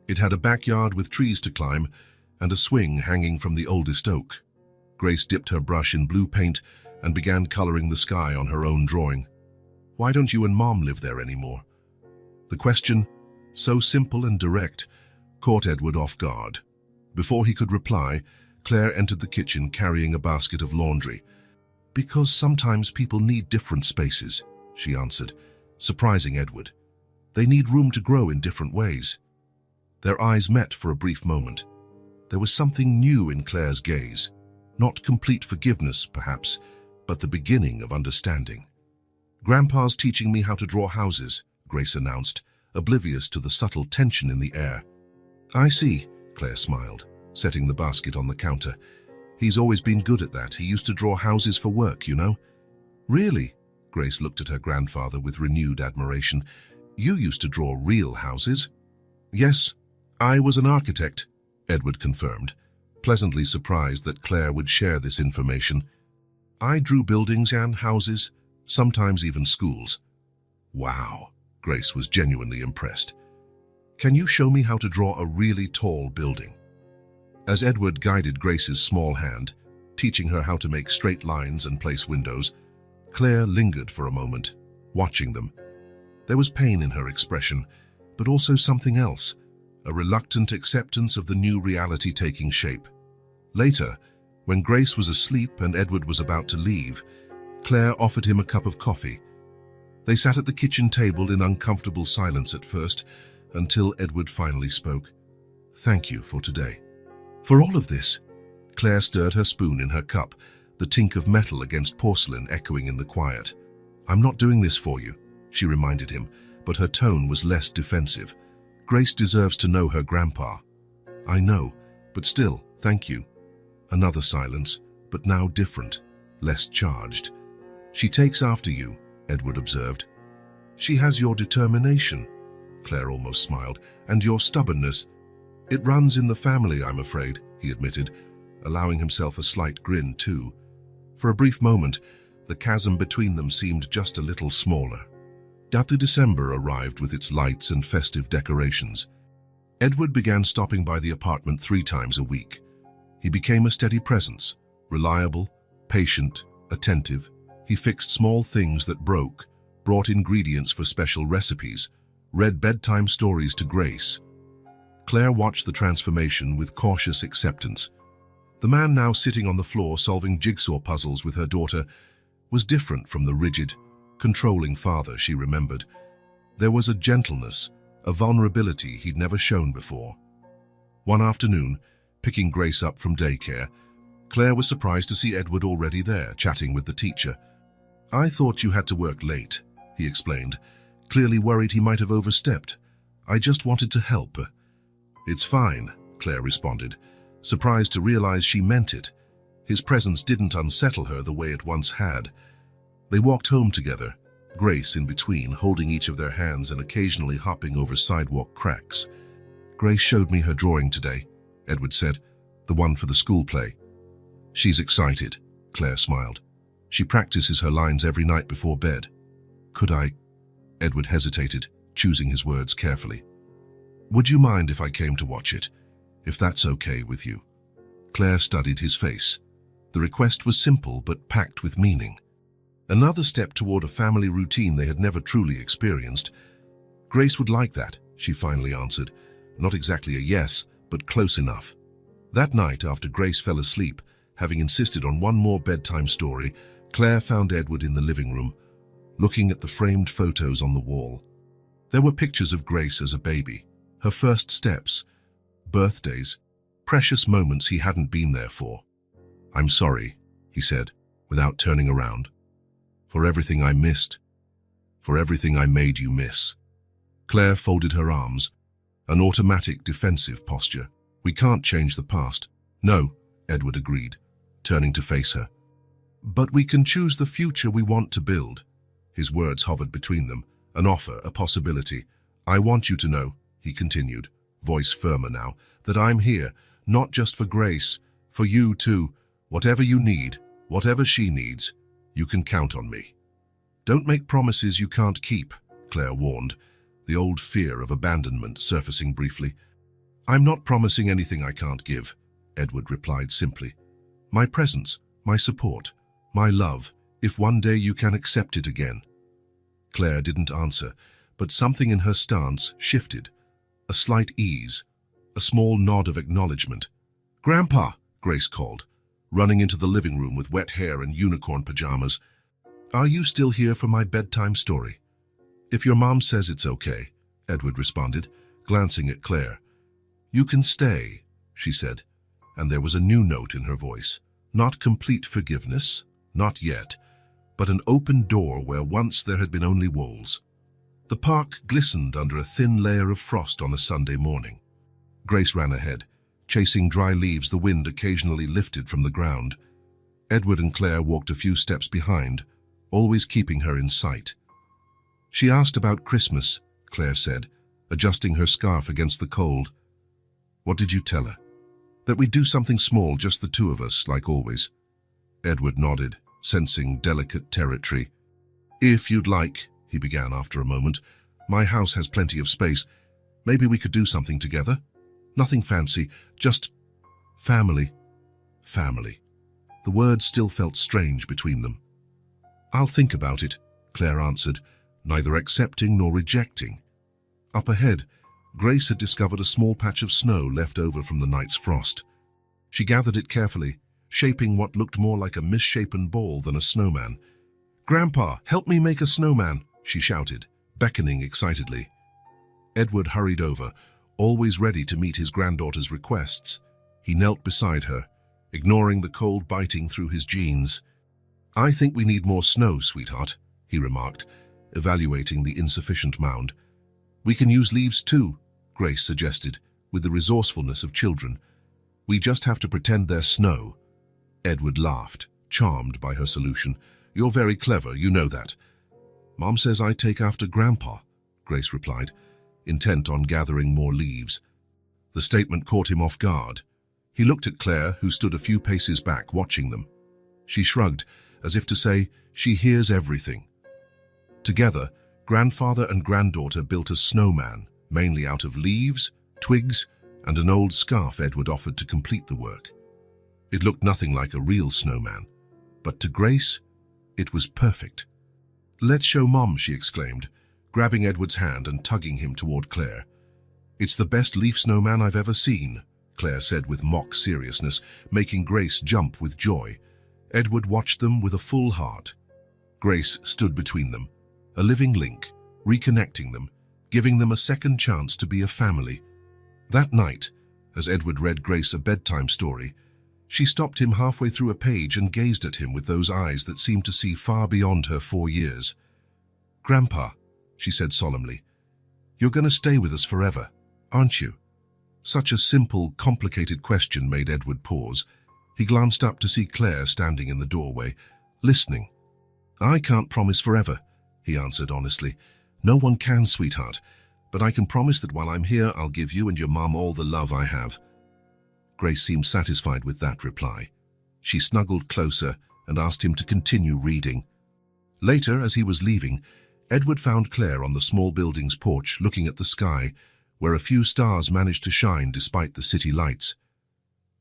It had a backyard with trees to climb and a swing hanging from the oldest oak." Grace dipped her brush in blue paint and began coloring the sky on her own drawing. "Why don't you and Mom live there anymore?" The question, so simple and direct, caught Edward off guard. Before he could reply, Claire entered the kitchen carrying a basket of laundry. "Because sometimes people need different spaces," she answered, surprising Edward. "They need room to grow in different ways." Their eyes met for a brief moment. There was something new in Claire's gaze. Not complete forgiveness, perhaps, but the beginning of understanding. "Grandpa's teaching me how to draw houses," Grace announced, oblivious to the subtle tension in the air. "I see," Claire smiled, setting the basket on the counter. "He's always been good at that. He used to draw houses for work, you know." "Really?" Grace looked at her grandfather with renewed admiration. "You used to draw real houses?" "Yes, I was an architect," Edward confirmed, pleasantly surprised that Claire would share this information. "I drew buildings and houses, sometimes even schools." "Wow," Grace was genuinely impressed. "Can you show me how to draw a really tall building?" As Edward guided Grace's small hand, teaching her how to make straight lines and place windows, Claire lingered for a moment, watching them. There was pain in her expression, but also something else, a reluctant acceptance of the new reality taking shape. Later, when Grace was asleep and Edward was about to leave, Claire offered him a cup of coffee. They sat at the kitchen table in uncomfortable silence at first, until Edward finally spoke. "Thank you for today." "For all of this?" Claire stirred her spoon in her cup, the tink of metal against porcelain echoing in the quiet. "I'm not doing this for you," she reminded him, but her tone was less defensive. "Grace deserves to know her grandpa." "I know, but still, thank you." Another silence, but now different, less charged. "She takes after you," Edward observed. "She has your determination," Claire almost smiled, "and your stubbornness. It runs in the family, I'm afraid," he admitted, allowing himself a slight grin too. For a brief moment, the chasm between them seemed just a little smaller. After December arrived with its lights and festive decorations, Edward began stopping by the apartment 3 times a week. He became a steady presence, reliable, patient, attentive. He fixed small things that broke, brought ingredients for special recipes, read bedtime stories to Grace. Claire watched the transformation with cautious acceptance. The man now sitting on the floor solving jigsaw puzzles with her daughter was different from the rigid, controlling father she remembered. There was a gentleness, a vulnerability he'd never shown before. One afternoon, picking Grace up from daycare, Claire was surprised to see Edward already there, chatting with the teacher. "I thought you had to work late," he explained, clearly worried he might have overstepped. "I just wanted to help." "It's fine," Claire responded, surprised to realize she meant it. His presence didn't unsettle her the way it once had. They walked home together, Grace in between, holding each of their hands and occasionally hopping over sidewalk cracks. "Grace showed me her drawing today," Edward said, "the one for the school play." "She's excited," Claire smiled. "She practices her lines every night before bed." "Could I?" Edward hesitated, choosing his words carefully. "Would you mind if I came to watch it, if that's okay with you?" Claire studied his face. The request was simple but packed with meaning. Another step toward a family routine they had never truly experienced. "Grace would like that," she finally answered. Not exactly a yes, but close enough. That night, after Grace fell asleep, having insisted on one more bedtime story, Claire found Edward in the living room, looking at the framed photos on the wall. There were pictures of Grace as a baby, her first steps, birthdays, precious moments he hadn't been there for. "I'm sorry," he said, without turning around, "for everything I missed, for everything I made you miss." Claire folded her arms, an automatic defensive posture. "We can't change the past." "No," Edward agreed, turning to face her. "But we can choose the future we want to build." His words hovered between them, an offer, a possibility. "I want you to know," he continued, voice firmer now, "that I'm here, not just for Grace, for you too. Whatever you need, whatever she needs, you can count on me." "Don't make promises you can't keep," Claire warned, the old fear of abandonment surfacing briefly. "I'm not promising anything I can't give," Edward replied simply. "My presence, my support, my love, if one day you can accept it again." Claire didn't answer, but something in her stance shifted. A slight ease, a small nod of acknowledgement. "Grandpa," Grace called, running into the living room with wet hair and unicorn pajamas. "Are you still here for my bedtime story?" "If your mom says it's okay," Edward responded, glancing at Claire. "You can stay," she said, and there was a new note in her voice. Not complete forgiveness, not yet, but an open door where once there had been only walls. The park glistened under a thin layer of frost on a Sunday morning. Grace ran ahead, chasing dry leaves the wind occasionally lifted from the ground. Edward and Claire walked a few steps behind, always keeping her in sight. "She asked about Christmas," Claire said, adjusting her scarf against the cold. "What did you tell her?" "That we'd do something small, just the two of us, like always." Edward nodded, sensing delicate territory. "If you'd like," he began after a moment, "my house has plenty of space. Maybe we could do something together. Nothing fancy, just family." Family. The words still felt strange between them. "I'll think about it," Claire answered, neither accepting nor rejecting. Up ahead, Grace had discovered a small patch of snow left over from the night's frost. She gathered it carefully, shaping what looked more like a misshapen ball than a snowman. "Grandpa, help me make a snowman," she shouted, beckoning excitedly. Edward hurried over, always ready to meet his granddaughter's requests. He knelt beside her, ignoring the cold biting through his jeans. "I think we need more snow, sweetheart," he remarked, evaluating the insufficient mound. "We can use leaves too," Grace suggested, with the resourcefulness of children. "We just have to pretend they're snow." Edward laughed, charmed by her solution. "You're very clever, you know that." "Mom says I take after Grandpa," Grace replied, intent on gathering more leaves. The statement caught him off guard. He looked at Claire, who stood a few paces back watching them. She shrugged, as if to say, she hears everything. Together, grandfather and granddaughter built a snowman, mainly out of leaves, twigs, and an old scarf Edward offered to complete the work. It looked nothing like a real snowman, but to Grace, it was perfect. "Let's show Mom," she exclaimed, grabbing Edward's hand and tugging him toward Claire. "It's the best leaf snowman I've ever seen," Claire said with mock seriousness, making Grace jump with joy. Edward watched them with a full heart. Grace stood between them, a living link, reconnecting them, giving them a second chance to be a family. That night, as Edward read Grace a bedtime story, she stopped him halfway through a page and gazed at him with those eyes that seemed to see far beyond her 4 years. "Grandpa," she said solemnly, "you're going to stay with us forever, aren't you?" Such a simple, complicated question made Edward pause. He glanced up to see Claire standing in the doorway, listening. "I can't promise forever," he answered honestly. "No one can, sweetheart, but I can promise that while I'm here, I'll give you and your mom all the love I have." Grace seemed satisfied with that reply. She snuggled closer and asked him to continue reading. Later, as he was leaving, Edward found Claire on the small building's porch looking at the sky, where a few stars managed to shine despite the city lights.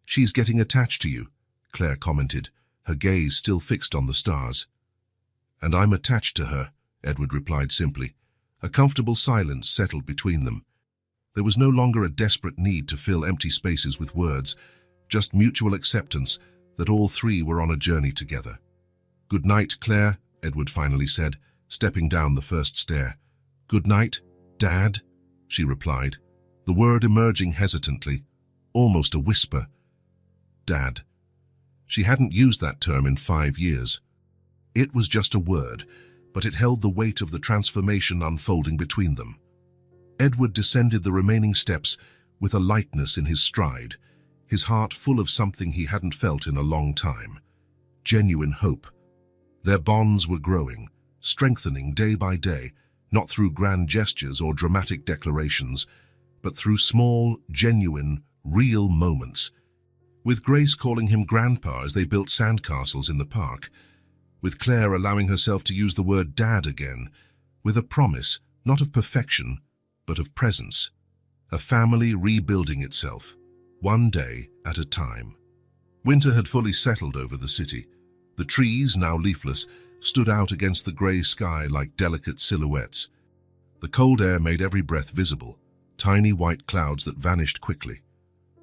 "She's getting attached to you," Claire commented, her gaze still fixed on the stars. "And I'm attached to her," Edward replied simply. A comfortable silence settled between them. There was no longer a desperate need to fill empty spaces with words, just mutual acceptance that all three were on a journey together. "Good night, Claire," Edward finally said, stepping down the first stair. "Good night, Dad," she replied, the word emerging hesitantly, almost a whisper. Dad. She hadn't used that term in 5 years. It was just a word, but it held the weight of the transformation unfolding between them. Edward descended the remaining steps with a lightness in his stride, his heart full of something he hadn't felt in a long time. Genuine hope. Their bonds were growing, strengthening day by day, not through grand gestures or dramatic declarations, but through small, genuine, real moments. With Grace calling him Grandpa as they built sandcastles in the park, with Claire allowing herself to use the word Dad again, with a promise, not of perfection, but of presence. A family rebuilding itself, one day at a time. Winter had fully settled over the city. The trees, now leafless, stood out against the grey sky like delicate silhouettes. The cold air made every breath visible, tiny white clouds that vanished quickly.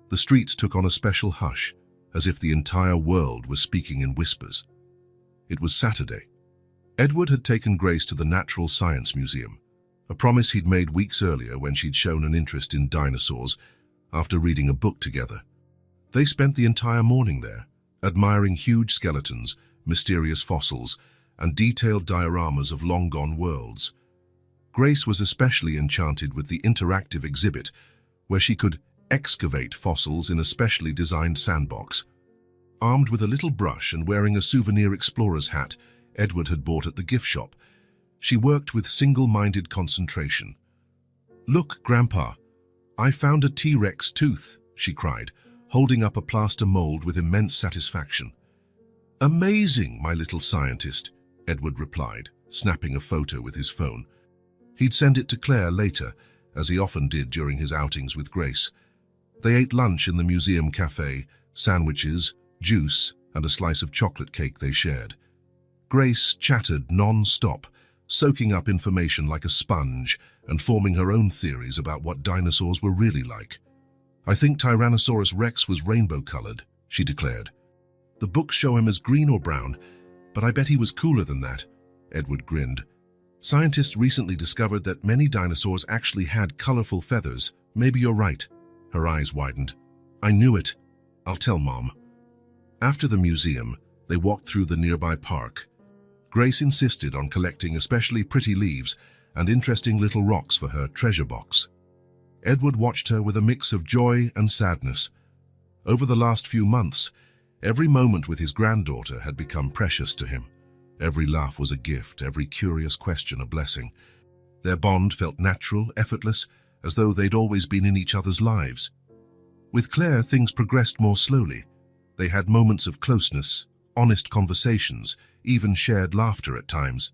The streets took on a special hush, as if the entire world was speaking in whispers. It was Saturday. Edward had taken Grace to the Natural Science Museum, a promise he'd made weeks earlier when she'd shown an interest in dinosaurs after reading a book together. They spent the entire morning there, admiring huge skeletons, mysterious fossils, and detailed dioramas of long-gone worlds. Grace was especially enchanted with the interactive exhibit, where she could excavate fossils in a specially designed sandbox. Armed with a little brush and wearing a souvenir explorer's hat Edward had bought at the gift shop, she worked with single-minded concentration. "Look, Grandpa, I found a T-Rex tooth," she cried, holding up a plaster mold with immense satisfaction. "Amazing, my little scientist," Edward replied, snapping a photo with his phone. He'd send it to Claire later, as he often did during his outings with Grace. They ate lunch in the museum café, sandwiches, juice, and a slice of chocolate cake they shared. Grace chattered non-stop, soaking up information like a sponge and forming her own theories about what dinosaurs were really like. "I think Tyrannosaurus Rex was rainbow-colored," she declared. "The books show him as green or brown, but I bet he was cooler than that," Edward grinned. "Scientists recently discovered that many dinosaurs actually had colorful feathers. Maybe you're right." Her eyes widened. "I knew it. I'll tell Mom." After the museum, they walked through the nearby park. Grace insisted on collecting especially pretty leaves and interesting little rocks for her treasure box. Edward watched her with a mix of joy and sadness. Over the last few months, every moment with his granddaughter had become precious to him. Every laugh was a gift, every curious question a blessing. Their bond felt natural, effortless, as though they'd always been in each other's lives. With Claire, things progressed more slowly. They had moments of closeness, honest conversations, even shared laughter at times.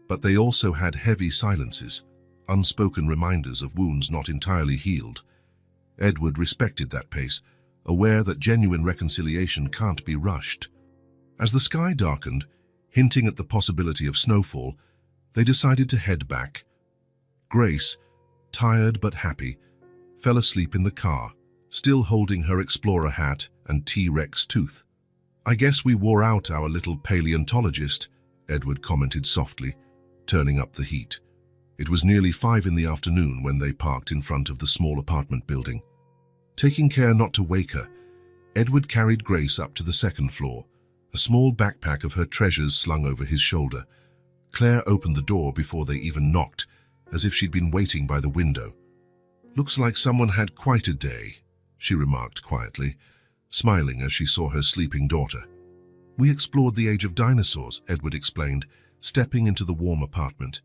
But they also had heavy silences, unspoken reminders of wounds not entirely healed. Edward respected that pace, aware that genuine reconciliation can't be rushed. As the sky darkened, hinting at the possibility of snowfall, they decided to head back. Grace, tired but happy, fell asleep in the car, still holding her explorer hat and T-Rex tooth. "I guess we wore out our little paleontologist," Edward commented softly, turning up the heat. It was nearly 5 in the afternoon when they parked in front of the small apartment building. Taking care not to wake her, Edward carried Grace up to the second floor, a small backpack of her treasures slung over his shoulder. Claire opened the door before they even knocked, as if she'd been waiting by the window. "Looks like someone had quite a day," she remarked quietly, smiling as she saw her sleeping daughter. "We explored the age of dinosaurs," Edward explained, stepping into the warm apartment.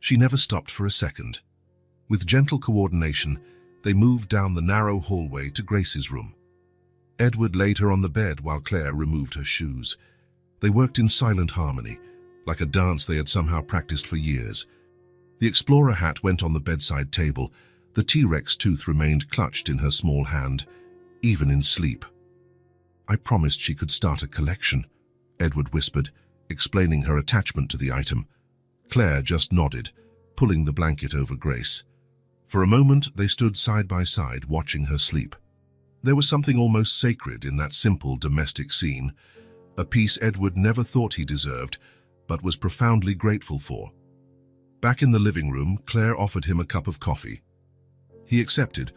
She never stopped for a second. With gentle coordination, they moved down the narrow hallway to Grace's room. Edward laid her on the bed while Claire removed her shoes. They worked in silent harmony, like a dance they had somehow practiced for years. The explorer hat went on the bedside table. The T-Rex tooth remained clutched in her small hand, even in sleep. "I promised she could start a collection," Edward whispered, explaining her attachment to the item. Claire just nodded, pulling the blanket over Grace. For a moment, they stood side by side, watching her sleep. There was something almost sacred in that simple domestic scene, a peace Edward never thought he deserved, but was profoundly grateful for. Back in the living room, Claire offered him a cup of coffee. He accepted,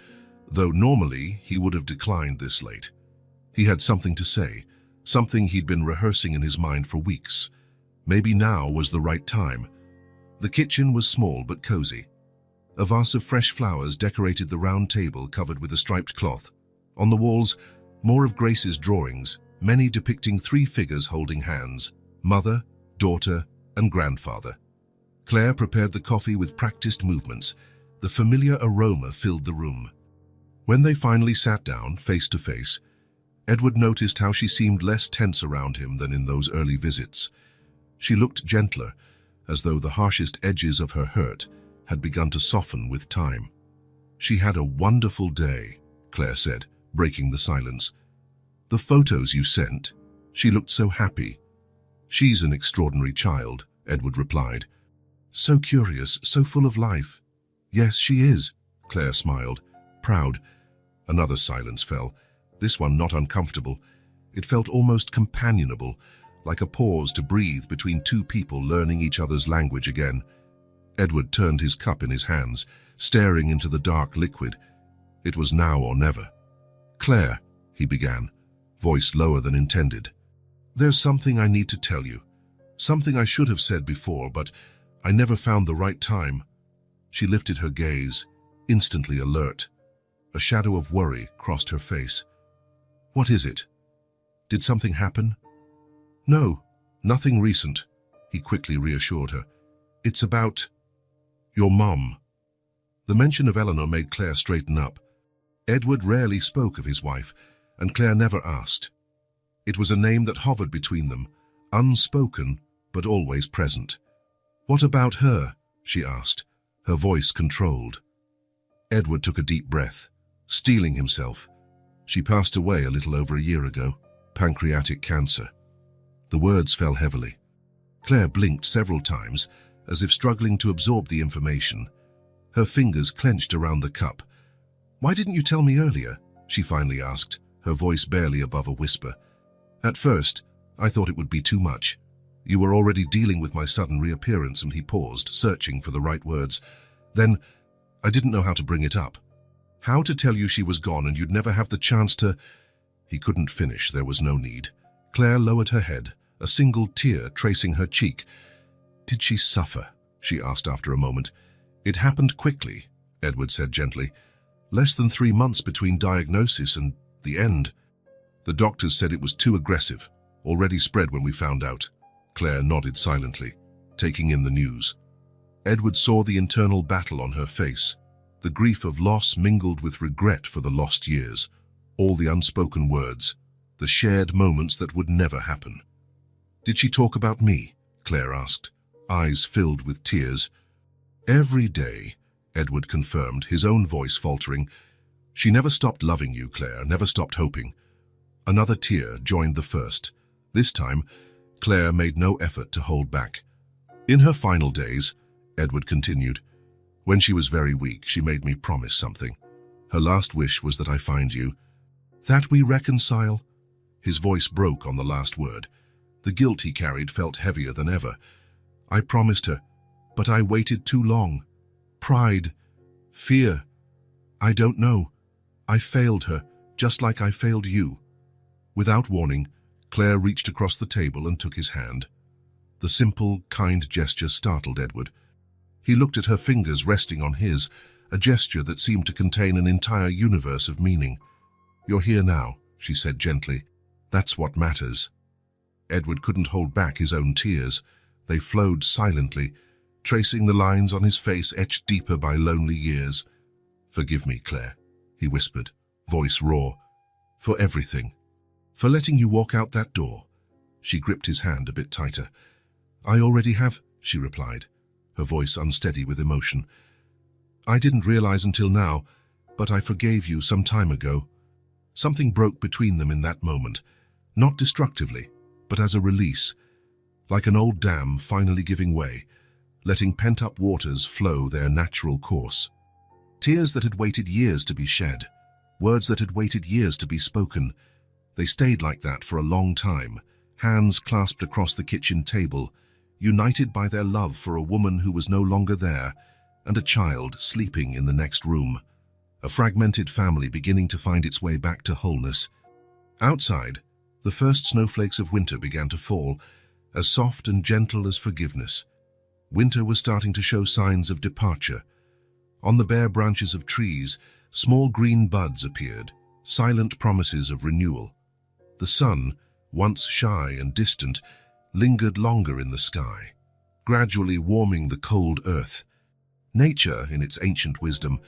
though normally he would have declined this late. He had something to say, something he'd been rehearsing in his mind for weeks. Maybe now was the right time. The kitchen was small but cozy. A vase of fresh flowers decorated the round table covered with a striped cloth. On the walls, more of Grace's drawings, many depicting three figures holding hands: mother, daughter, and grandfather. Claire prepared the coffee with practiced movements. The familiar aroma filled the room. When they finally sat down, face to face, Edward noticed how she seemed less tense around him than in those early visits. She looked gentler, as though the harshest edges of her hurt had begun to soften with time. "She had a wonderful day," Claire said, breaking the silence. "The photos you sent, she looked so happy." "She's an extraordinary child," Edward replied. "So curious, so full of life." "Yes, she is," Claire smiled, proud. Another silence fell, this one not uncomfortable. It felt almost companionable, like a pause to breathe between two people learning each other's language again. Edward turned his cup in his hands, staring into the dark liquid. It was now or never. "Claire," he began, voice lower than intended. "There's something I need to tell you. Something I should have said before, but I never found the right time." She lifted her gaze, instantly alert. A shadow of worry crossed her face. "What is it? Did something happen?" "No, nothing recent," he quickly reassured her. "It's about your mom." The mention of Eleanor made Claire straighten up. Edward rarely spoke of his wife, and Claire never asked. It was a name that hovered between them, unspoken but always present. "What about her?" she asked, her voice controlled. Edward took a deep breath, steeling himself. "She passed away a little over a year ago, pancreatic cancer." The words fell heavily. Claire blinked several times, as if struggling to absorb the information. Her fingers clenched around the cup. "Why didn't you tell me earlier?" she finally asked, her voice barely above a whisper. "At first, I thought it would be too much. You were already dealing with my sudden reappearance," and he paused, searching for the right words. "Then, I didn't know how to bring it up. How to tell you she was gone and you'd never have the chance to—" He couldn't finish, there was no need. Claire lowered her head, a single tear tracing her cheek. "Did she suffer?" she asked after a moment. "It happened quickly," Edward said gently. "Less than 3 months between diagnosis and the end. The doctors said it was too aggressive, already spread when we found out." Claire nodded silently, taking in the news. Edward saw the internal battle on her face, the grief of loss mingled with regret for the lost years, all the unspoken words, the shared moments that would never happen. "Did she talk about me?" Claire asked, eyes filled with tears. "Every day," Edward confirmed, his own voice faltering. "She never stopped loving you, Claire, never stopped hoping." Another tear joined the first. This time, Claire made no effort to hold back. "In her final days," Edward continued, "when she was very weak, she made me promise something. Her last wish was that I find you. That we reconcile." His voice broke on the last word. The guilt he carried felt heavier than ever. "I promised her, but I waited too long. Pride, fear. I don't know. I failed her, just like I failed you." Without warning, Claire reached across the table and took his hand. The simple, kind gesture startled Edward. He looked at her fingers resting on his, a gesture that seemed to contain an entire universe of meaning. "You're here now," she said gently. "That's what matters." Edward couldn't hold back his own tears. They flowed silently, tracing the lines on his face etched deeper by lonely years. "Forgive me, Claire," he whispered, voice raw. "For everything. For letting you walk out that door." She gripped his hand a bit tighter. "I already have," she replied, her voice unsteady with emotion. "I didn't realize until now, but I forgave you some time ago." Something broke between them in that moment, not destructively, but as a release, like an old dam finally giving way, letting pent-up waters flow their natural course. Tears that had waited years to be shed, words that had waited years to be spoken. They stayed like that for a long time, hands clasped across the kitchen table, united by their love for a woman who was no longer there, and a child sleeping in the next room. A fragmented family beginning to find its way back to wholeness. Outside, the first snowflakes of winter began to fall, as soft and gentle as forgiveness. Winter was starting to show signs of departure. On the bare branches of trees, small green buds appeared, silent promises of renewal. The sun, once shy and distant, lingered longer in the sky, gradually warming the cold earth. Nature, in its ancient wisdom,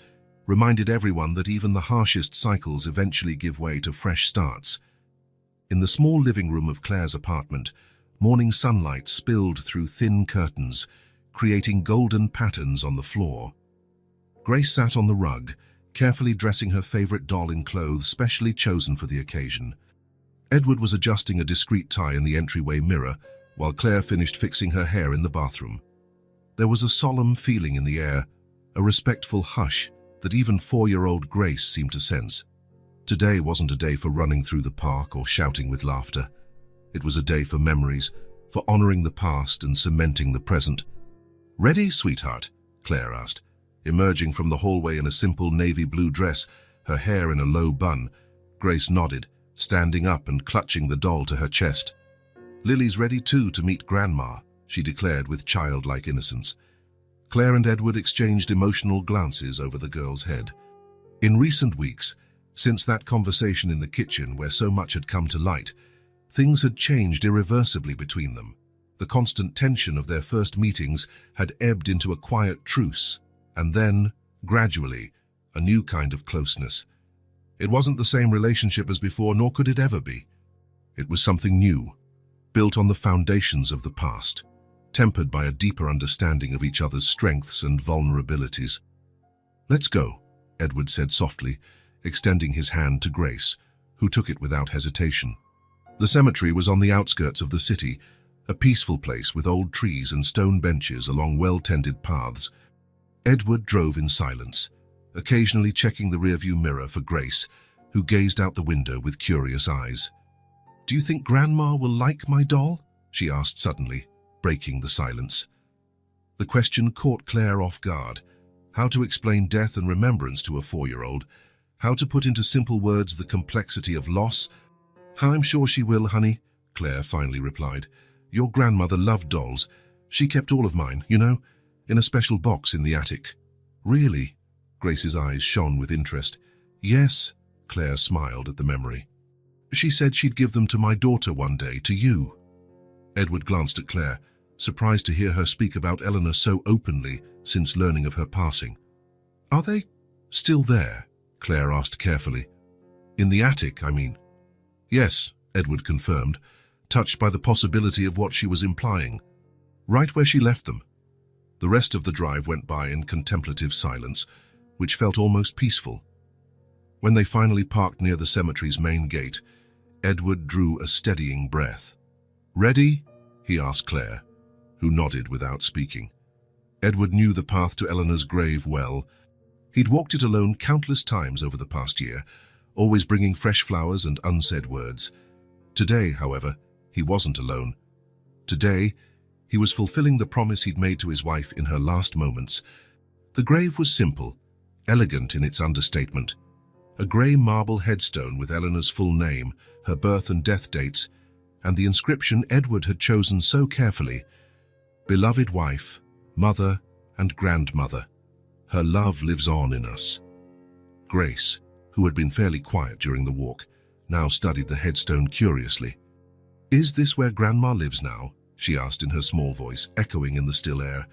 reminded everyone that even the harshest cycles eventually give way to fresh starts. In the small living room of Claire's apartment, morning sunlight spilled through thin curtains, creating golden patterns on the floor. Grace sat on the rug, carefully dressing her favorite doll in clothes specially chosen for the occasion. Edward was adjusting a discreet tie in the entryway mirror, while Claire finished fixing her hair in the bathroom. There was a solemn feeling in the air, a respectful hush that even 4-year-old Grace seemed to sense. Today wasn't a day for running through the park or shouting with laughter. It was a day for memories, for honoring the past and cementing the present. "Ready, sweetheart?" Claire asked, emerging from the hallway in a simple navy blue dress, her hair in a low bun. Grace nodded, standing up and clutching the doll to her chest. "Lily's ready too to meet Grandma," she declared with childlike innocence. Claire and Edward exchanged emotional glances over the girl's head. In recent weeks, since that conversation in the kitchen where so much had come to light, things had changed irreversibly between them. The constant tension of their first meetings had ebbed into a quiet truce, and then, gradually, a new kind of closeness. It wasn't the same relationship as before, nor could it ever be. It was something new, built on the foundations of the past, tempered by a deeper understanding of each other's strengths and vulnerabilities. "Let's go," Edward said softly, extending his hand to Grace, who took it without hesitation. The cemetery was on the outskirts of the city, a peaceful place with old trees and stone benches along well-tended paths. Edward drove in silence, occasionally checking the rearview mirror for Grace, who gazed out the window with curious eyes. "Do you think Grandma will like my doll?" she asked suddenly, breaking the silence. The question caught Claire off guard. How to explain death and remembrance to a 4-year-old? How to put into simple words the complexity of loss? "I'm sure she will, honey," Claire finally replied. "Your grandmother loved dolls. She kept all of mine, you know, in a special box in the attic." "Really?" Grace's eyes shone with interest. "Yes," Claire smiled at the memory. "She said she'd give them to my daughter one day, to you." Edward glanced at Claire, surprised to hear her speak about Eleanor so openly since learning of her passing. "Are they still there?" Claire asked carefully. "In the attic, I mean." "Yes," Edward confirmed, touched by the possibility of what she was implying. "Right where she left them." The rest of the drive went by in contemplative silence, which felt almost peaceful. When they finally parked near the cemetery's main gate, Edward drew a steadying breath. "Ready?" he asked Claire, who nodded without speaking. Edward knew the path to Eleanor's grave well. He'd walked it alone countless times over the past year, always bringing fresh flowers and unsaid words. Today, however, he wasn't alone. Today, he was fulfilling the promise he'd made to his wife in her last moments. The grave was simple, elegant in its understatement. A grey marble headstone with Eleanor's full name, her birth and death dates, and the inscription Edward had chosen so carefully: "Beloved wife, mother, and grandmother. Her love lives on in us." Grace, who had been fairly quiet during the walk, now studied the headstone curiously. "Is this where Grandma lives now?" she asked in her small voice, echoing in the still air.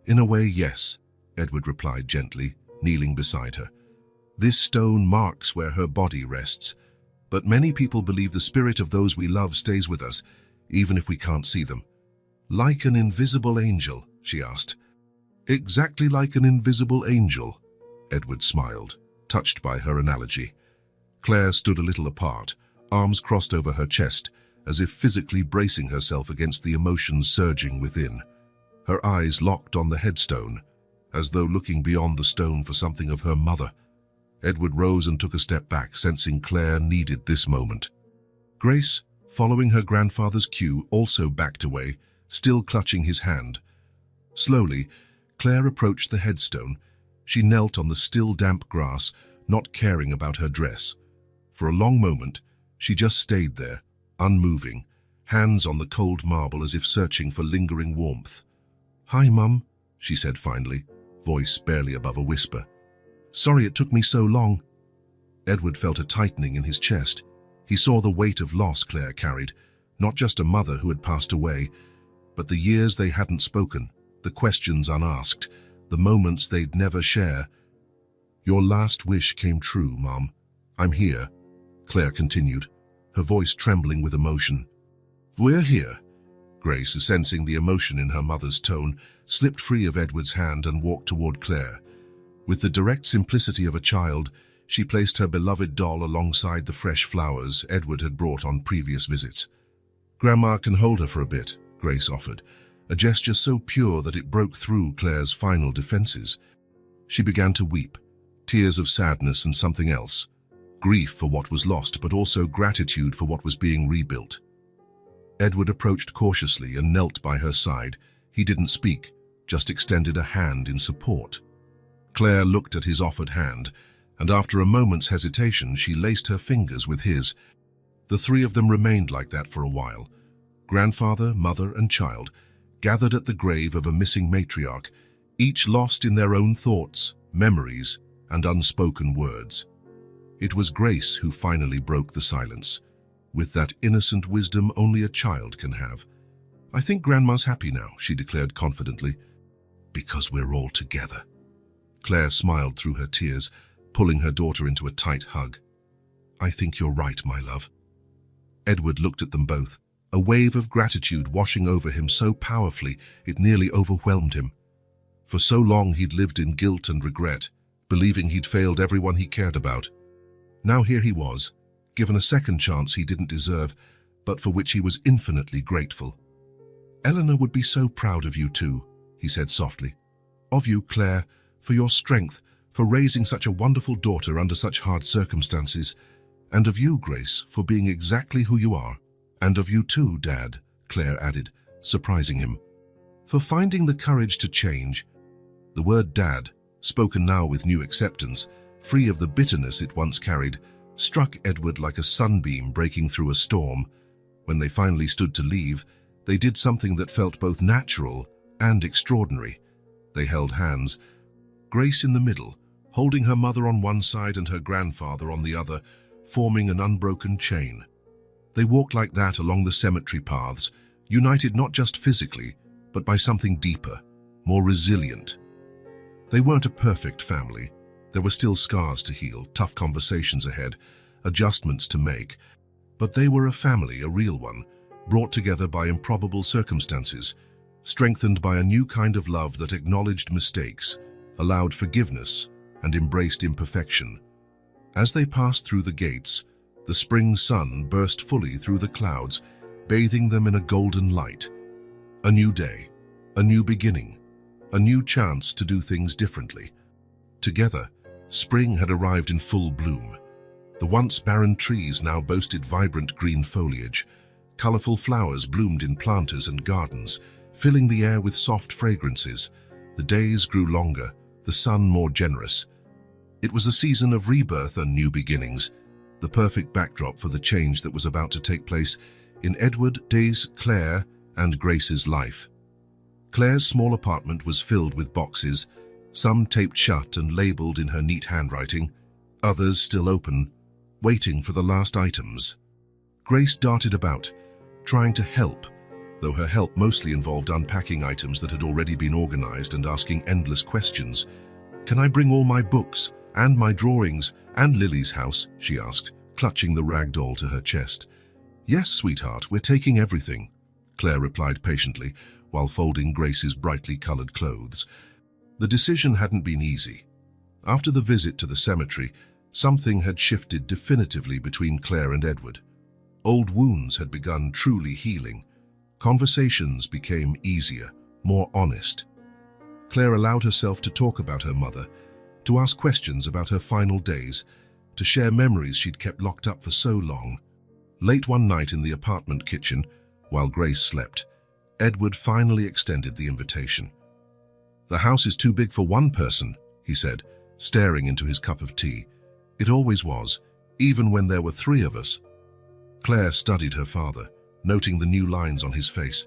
"In a way, yes," Edward replied gently, kneeling beside her. "This stone marks where her body rests, but many people believe the spirit of those we love stays with us, even if we can't see them." "Like an invisible angel?" she asked. "Exactly like an invisible angel," Edward smiled, touched by her analogy. Claire stood a little apart, arms crossed over her chest, as if physically bracing herself against the emotions surging within. Her eyes locked on the headstone, as though looking beyond the stone for something of her mother. Edward rose and took a step back, sensing Claire needed this moment. Grace, following her grandfather's cue, also backed away, still clutching his hand. Slowly, Claire approached the headstone. She knelt on the still damp grass, not caring about her dress. For a long moment, she just stayed there, unmoving, hands on the cold marble as if searching for lingering warmth. "Hi, Mum," she said finally, voice barely above a whisper. "Sorry it took me so long." Edward felt a tightening in his chest. He saw the weight of loss Claire carried, not just a mother who had passed away, but the years they hadn't spoken, the questions unasked, the moments they'd never share. "Your last wish came true, Mom. I'm here," Claire continued, her voice trembling with emotion. "We're here." Grace, sensing the emotion in her mother's tone, slipped free of Edward's hand and walked toward Claire. With the direct simplicity of a child, she placed her beloved doll alongside the fresh flowers Edward had brought on previous visits. "Grandma can hold her for a bit," Grace offered, a gesture so pure that it broke through Claire's final defenses. She began to weep, tears of sadness and something else. Grief for what was lost, but also gratitude for what was being rebuilt. Edward approached cautiously and knelt by her side. He didn't speak, just extended a hand in support. Claire looked at his offered hand, and after a moment's hesitation, she laced her fingers with his. The three of them remained like that for a while. Grandfather, mother, and child, gathered at the grave of a missing matriarch, each lost in their own thoughts, memories, and unspoken words. It was Grace who finally broke the silence, with that innocent wisdom only a child can have. "I think Grandma's happy now," she declared confidently. "Because we're all together." Claire smiled through her tears, pulling her daughter into a tight hug. "I think you're right, my love." Edward looked at them both, a wave of gratitude washing over him so powerfully it nearly overwhelmed him. For so long he'd lived in guilt and regret, believing he'd failed everyone he cared about. Now here he was, given a second chance he didn't deserve, but for which he was infinitely grateful. "Eleanor would be so proud of you too," he said softly. "Of you, Claire, for your strength, for raising such a wonderful daughter under such hard circumstances, and of you, Grace, for being exactly who you are. And of you too, Dad," Claire added, surprising him, "for finding the courage to change." The word Dad, spoken now with new acceptance, free of the bitterness it once carried, struck Edward like a sunbeam breaking through a storm. When they finally stood to leave, they did something that felt both natural and extraordinary. They held hands, Grace in the middle, holding her mother on one side and her grandfather on the other, forming an unbroken chain. They walked like that along the cemetery paths, united not just physically, but by something deeper, more resilient. They weren't a perfect family. There were still scars to heal, tough conversations ahead, adjustments to make. But they were a family, a real one, brought together by improbable circumstances, strengthened by a new kind of love that acknowledged mistakes, allowed forgiveness, and embraced imperfection. As they passed through the gates, the spring sun burst fully through the clouds, bathing them in a golden light. A new day, a new beginning, a new chance to do things differently. Together, spring had arrived in full bloom. The once barren trees now boasted vibrant green foliage. Colorful flowers bloomed in planters and gardens, filling the air with soft fragrances. The days grew longer, the sun more generous. It was a season of rebirth and new beginnings, the perfect backdrop for the change that was about to take place in Edward, Daisy, Claire, and Grace's life. Claire's small apartment was filled with boxes, some taped shut and labeled in her neat handwriting, others still open, waiting for the last items. Grace darted about, trying to help, though her help mostly involved unpacking items that had already been organized and asking endless questions. "Can I bring all my books, and my drawings, and Lily's house?" she asked, clutching the rag doll to her chest. "Yes, sweetheart, we're taking everything," Claire replied patiently, while folding Grace's brightly colored clothes. The decision hadn't been easy. After the visit to the cemetery, something had shifted definitively between Claire and Edward. Old wounds had begun truly healing. Conversations became easier, more honest. Claire allowed herself to talk about her mother, to ask questions about her final days, to share memories she'd kept locked up for so long. Late one night in the apartment kitchen, while Grace slept, Edward finally extended the invitation. "The house is too big for one person," he said, staring into his cup of tea. "It always was, even when there were 3 of us." Claire studied her father, noting the new lines on his face,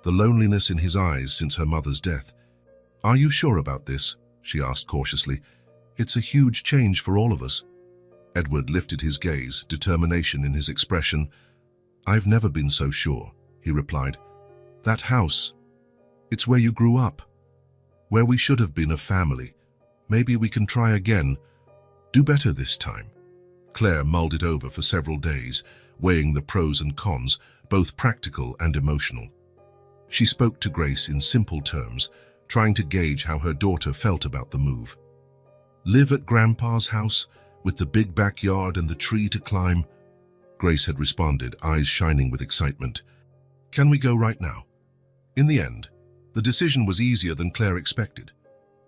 the loneliness in his eyes since her mother's death. "Are you sure about this?" she asked cautiously. "It's a huge change for all of us." Edward lifted his gaze, determination in his expression. "I've never been so sure," he replied. "That house, it's where you grew up, where we should have been a family. Maybe we can try again. Do better this time." Claire mulled it over for several days, weighing the pros and cons, both practical and emotional. She spoke to Grace in simple terms, trying to gauge how her daughter felt about the move. "Live at Grandpa's house, with the big backyard and the tree to climb?" Grace had responded, eyes shining with excitement. "Can we go right now?" In the end, the decision was easier than Claire expected.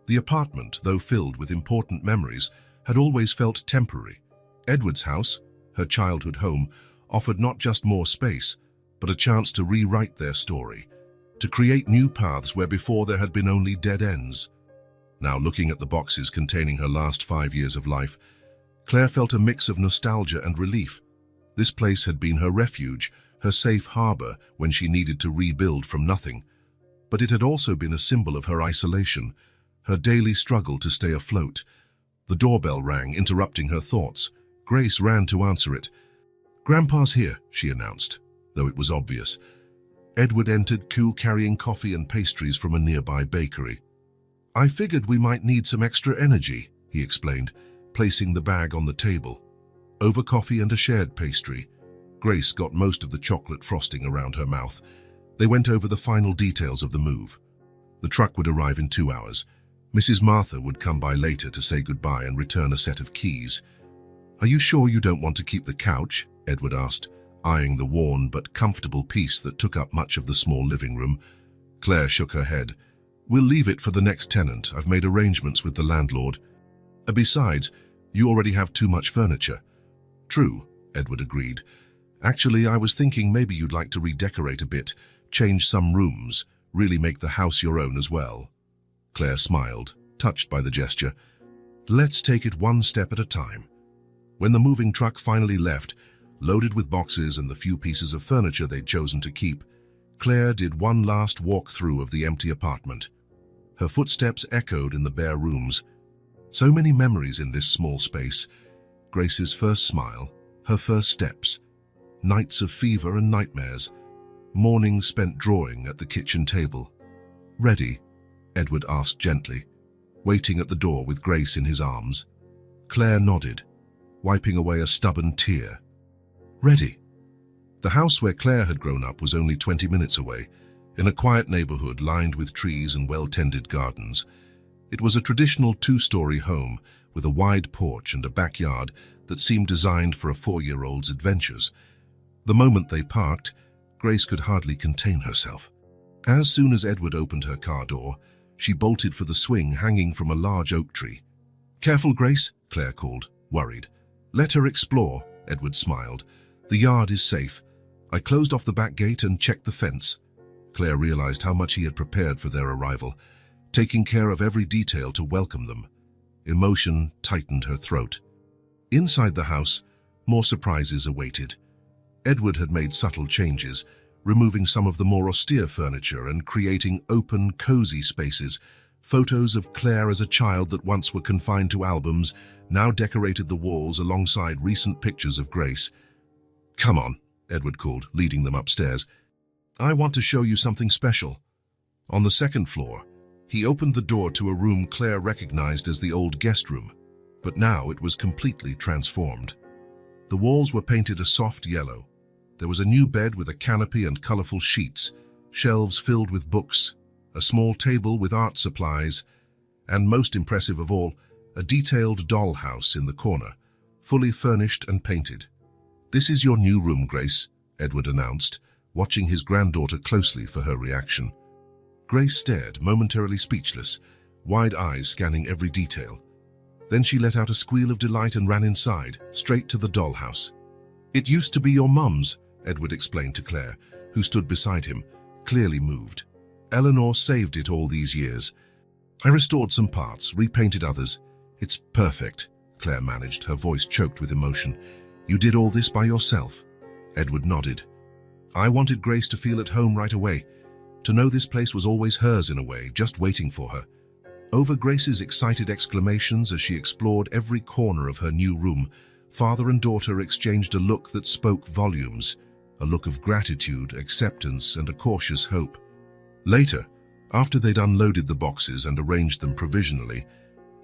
The apartment, though filled with important memories, had always felt temporary. Edward's house, her childhood home, offered not just more space, but a chance to rewrite their story, to create new paths where before there had been only dead ends. Now, looking at the boxes containing her last 5 years of life, Claire felt a mix of nostalgia and relief. This place had been her refuge, her safe harbor when she needed to rebuild from nothing. But it had also been a symbol of her isolation, her daily struggle to stay afloat. The doorbell rang, interrupting her thoughts. Grace ran to answer it. "Grandpa's here," she announced, though it was obvious. Edward entered, carrying coffee and pastries from a nearby bakery. "I figured we might need some extra energy," he explained, placing the bag on the table. Over coffee and a shared pastry, Grace got most of the chocolate frosting around her mouth. They went over the final details of the move. The truck would arrive in 2 hours. Mrs. Martha would come by later to say goodbye and return a set of keys. "Are you sure you don't want to keep the couch?" Edward asked, eyeing the worn but comfortable piece that took up much of the small living room. Claire shook her head. "We'll leave it for the next tenant. I've made arrangements with the landlord. Besides, you already have too much furniture." "True," Edward agreed. "Actually, I was thinking maybe you'd like to redecorate a bit, change some rooms, really make the house your own as well." Claire smiled, touched by the gesture. "Let's take it one step at a time." When the moving truck finally left, loaded with boxes and the few pieces of furniture they'd chosen to keep, Claire did one last walk through of the empty apartment. Her footsteps echoed in the bare rooms. So many memories in this small space. Grace's first smile, her first steps, nights of fever and nightmares, mornings spent drawing at the kitchen table. "Ready?" Edward asked gently, waiting at the door with Grace in his arms. Claire nodded, wiping away a stubborn tear. "Ready." The house where Claire had grown up was only 20 minutes away, in a quiet neighborhood lined with trees and well-tended gardens. It was a traditional 2-story home with a wide porch and a backyard that seemed designed for a 4-year-old's adventures. The moment they parked, Grace could hardly contain herself. As soon as Edward opened her car door, she bolted for the swing hanging from a large oak tree. "Careful, Grace," Claire called, worried. "Let her explore," Edward smiled. "The yard is safe. I closed off the back gate and checked the fence." Claire realized how much he had prepared for their arrival, taking care of every detail to welcome them. Emotion tightened her throat. Inside the house, more surprises awaited. Edward had made subtle changes, removing some of the more austere furniture and creating open, cozy spaces. Photos of Claire as a child that once were confined to albums now decorated the walls alongside recent pictures of Grace. "Come on," Edward called, leading them upstairs. "I want to show you something special." On the second floor, he opened the door to a room Claire recognized as the old guest room, but now it was completely transformed. The walls were painted a soft yellow. There was a new bed with a canopy and colorful sheets, shelves filled with books, a small table with art supplies, and most impressive of all, a detailed dollhouse in the corner, fully furnished and painted. "This is your new room, Grace," Edward announced, watching his granddaughter closely for her reaction. Grace stared, momentarily speechless, wide eyes scanning every detail. Then she let out a squeal of delight and ran inside, straight to the dollhouse. "It used to be your mum's," Edward explained to Claire, who stood beside him, clearly moved. "Eleanor saved it all these years. I restored some parts, repainted others. It's perfect," Claire managed, her voice choked with emotion. "You did all this by yourself?" Edward nodded. "I wanted Grace to feel at home right away, to know this place was always hers in a way, just waiting for her." Over Grace's excited exclamations as she explored every corner of her new room, father and daughter exchanged a look that spoke volumes, a look of gratitude, acceptance, and a cautious hope. Later, after they'd unloaded the boxes and arranged them provisionally,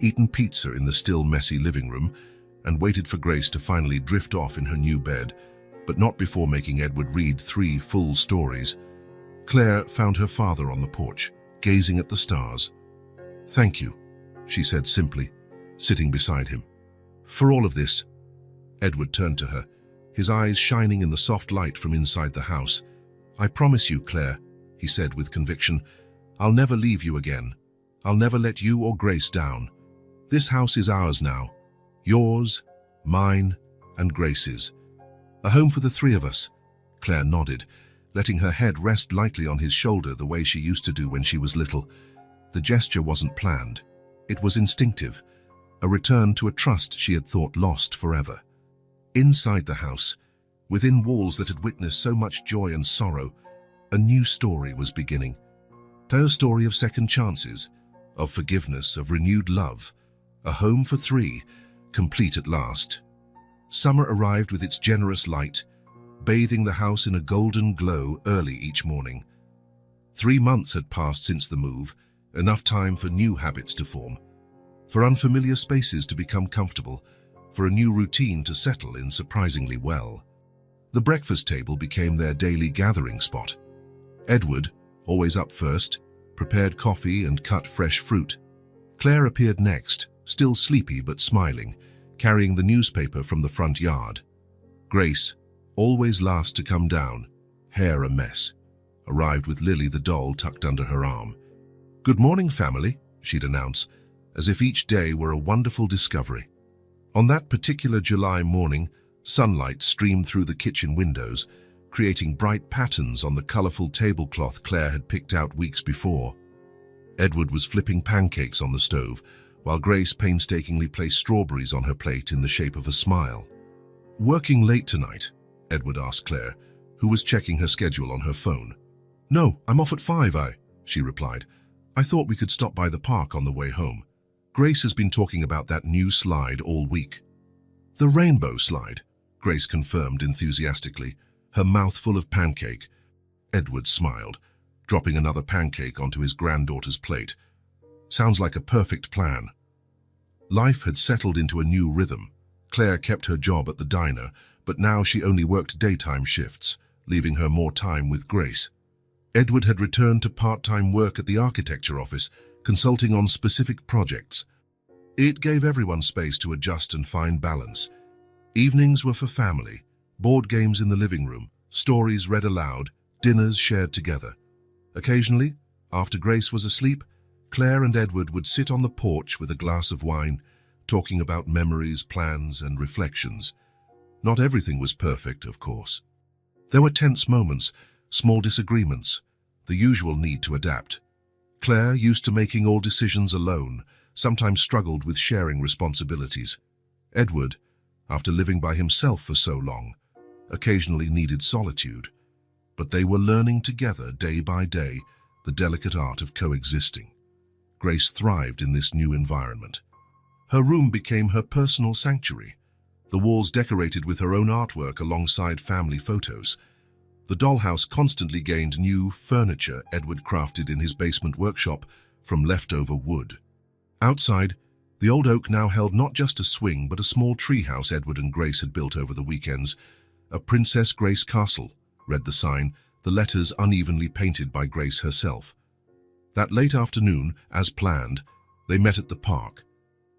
eaten pizza in the still messy living room, and waited for Grace to finally drift off in her new bed, but not before making Edward read 3 full stories, Claire found her father on the porch, gazing at the stars. "Thank you," she said simply, sitting beside him. "For all of this." Edward turned to her, his eyes shining in the soft light from inside the house. "I promise you, Claire," he said with conviction, "I'll never leave you again. I'll never let you or Grace down. This house is ours now. Yours, mine, and Grace's. A home for the 3 of us." Claire nodded, letting her head rest lightly on his shoulder the way she used to do when she was little. The gesture wasn't planned. It was instinctive, a return to a trust she had thought lost forever. Inside the house, within walls that had witnessed so much joy and sorrow, a new story was beginning. Her story of second chances, of forgiveness, of renewed love. A home for 3, complete at last. Summer arrived with its generous light, bathing the house in a golden glow early each morning. 3 months had passed since the move, enough time for new habits to form, for unfamiliar spaces to become comfortable, for a new routine to settle in surprisingly well. The breakfast table became their daily gathering spot. Edward, always up first, prepared coffee and cut fresh fruit. Claire appeared next, still sleepy but smiling, carrying the newspaper from the front yard. Grace, always last to come down, hair a mess, arrived with Lily the doll tucked under her arm. "Good morning, family," she'd announce, as if each day were a wonderful discovery. On that particular July morning, sunlight streamed through the kitchen windows, creating bright patterns on the colorful tablecloth Claire had picked out weeks before. Edward was flipping pancakes on the stove, while Grace painstakingly placed strawberries on her plate in the shape of a smile. "Working late tonight?" Edward asked Claire, who was checking her schedule on her phone. "No, I'm off at 5, she replied. "I thought we could stop by the park on the way home. Grace has been talking about that new slide all week." "The rainbow slide," Grace confirmed enthusiastically, her mouth full of pancake. Edward smiled, dropping another pancake onto his granddaughter's plate. "Sounds like a perfect plan." Life had settled into a new rhythm. Claire kept her job at the diner, but now she only worked daytime shifts, leaving her more time with Grace. Edward had returned to part-time work at the architecture office, consulting on specific projects. It gave everyone space to adjust and find balance. Evenings were for family, board games in the living room, stories read aloud, dinners shared together. Occasionally, after Grace was asleep, Claire and Edward would sit on the porch with a glass of wine, talking about memories, plans, and reflections. Not everything was perfect, of course. There were tense moments, small disagreements, the usual need to adapt. Claire, used to making all decisions alone, sometimes struggled with sharing responsibilities. Edward, after living by himself for so long, occasionally needed solitude. But they were learning together, day by day, the delicate art of coexisting. Grace thrived in this new environment. Her room became her personal sanctuary, the walls decorated with her own artwork alongside family photos. The dollhouse constantly gained new furniture Edward crafted in his basement workshop from leftover wood. Outside, the old oak now held not just a swing but a small treehouse Edward and Grace had built over the weekends. "A Princess Grace Castle," read the sign, the letters unevenly painted by Grace herself. That late afternoon, as planned, they met at the park.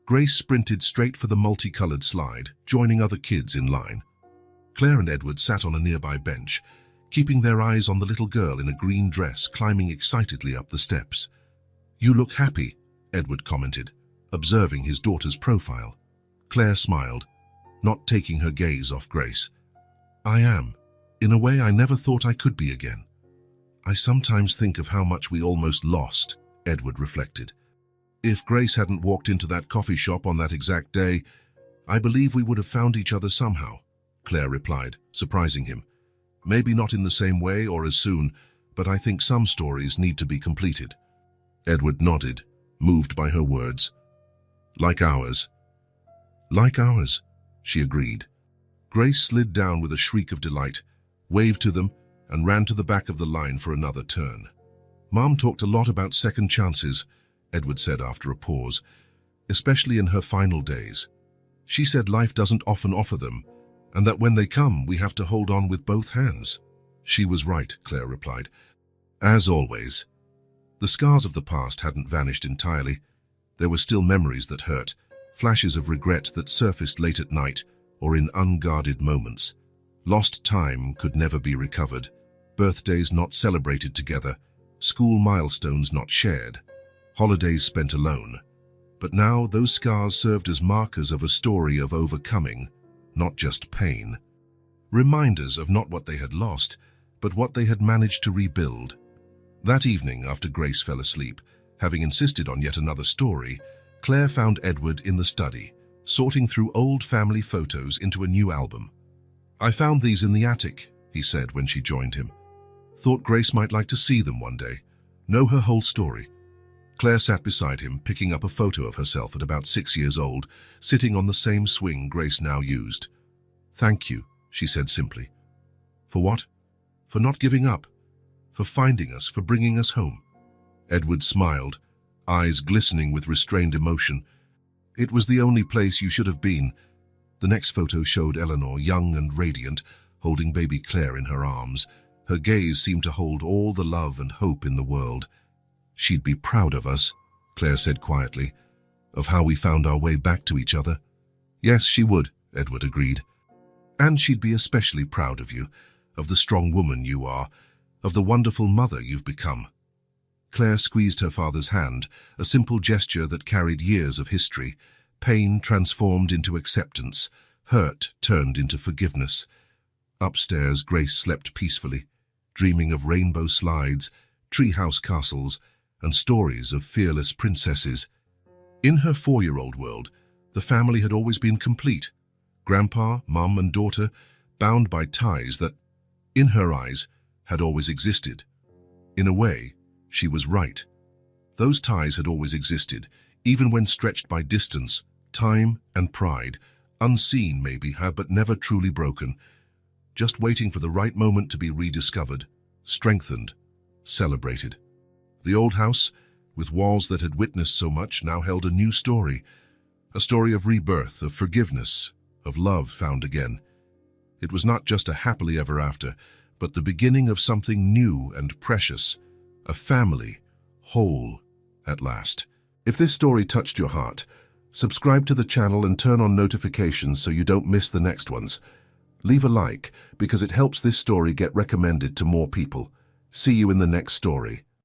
Grace sprinted straight for the multicolored slide, joining other kids in line. Claire and Edward sat on a nearby bench, keeping their eyes on the little girl in a green dress climbing excitedly up the steps. "You look happy," Edward commented, observing his daughter's profile. Claire smiled, not taking her gaze off Grace. I am. In a way I never thought I could be again. I sometimes think of how much we almost lost, Edward reflected. If Grace hadn't walked into that coffee shop on that exact day, I believe we would have found each other somehow, Claire replied, surprising him. Maybe not in the same way or as soon, but I think some stories need to be completed. Edward nodded, moved by her words. Like ours. Like ours, she agreed. Grace slid down with a shriek of delight, waved to them, and ran to the back of the line for another turn. Mom talked a lot about second chances, Edward said after a pause, especially in her final days. She said life doesn't often offer them, and that when they come, we have to hold on with both hands. She was right, Claire replied. As always. The scars of the past hadn't vanished entirely. There were still memories that hurt, flashes of regret that surfaced late at night or in unguarded moments. Lost time could never be recovered, birthdays not celebrated together, school milestones not shared, holidays spent alone. But now those scars served as markers of a story of overcoming, not just pain. Reminders of not what they had lost, but what they had managed to rebuild. That evening, after Grace fell asleep, having insisted on yet another story, Claire found Edward in the study, sorting through old family photos into a new album. I found these in the attic, he said when she joined him. Thought Grace might like to see them one day, know her whole story. Claire sat beside him, picking up a photo of herself at about 6 years old, sitting on the same swing Grace now used. Thank you, she said simply. For what? For not giving up. For finding us, for bringing us home. Edward smiled, eyes glistening with restrained emotion. It was the only place you should have been. The next photo showed Eleanor, young and radiant, holding baby Claire in her arms. Her gaze seemed to hold all the love and hope in the world. She'd be proud of us, Claire said quietly, of how we found our way back to each other. Yes, she would, Edward agreed. And she'd be especially proud of you, of the strong woman you are, of the wonderful mother you've become. Claire squeezed her father's hand, a simple gesture that carried years of history. Pain transformed into acceptance, hurt turned into forgiveness. Upstairs, Grace slept peacefully, dreaming of rainbow slides, treehouse castles, and stories of fearless princesses. In her 4-year-old world, the family had always been complete. Grandpa, Mum, and daughter, bound by ties that, in her eyes, had always existed. In a way, she was right. Those ties had always existed, even when stretched by distance, time, and pride, unseen maybe, but never truly broken, just waiting for the right moment to be rediscovered, strengthened, celebrated. The old house, with walls that had witnessed so much, now held a new story, a story of rebirth, of forgiveness, of love found again. It was not just a happily ever after, but the beginning of something new and precious, a family, whole, at last. If this story touched your heart, subscribe to the channel and turn on notifications so you don't miss the next ones. Leave a like, because it helps this story get recommended to more people. See you in the next story.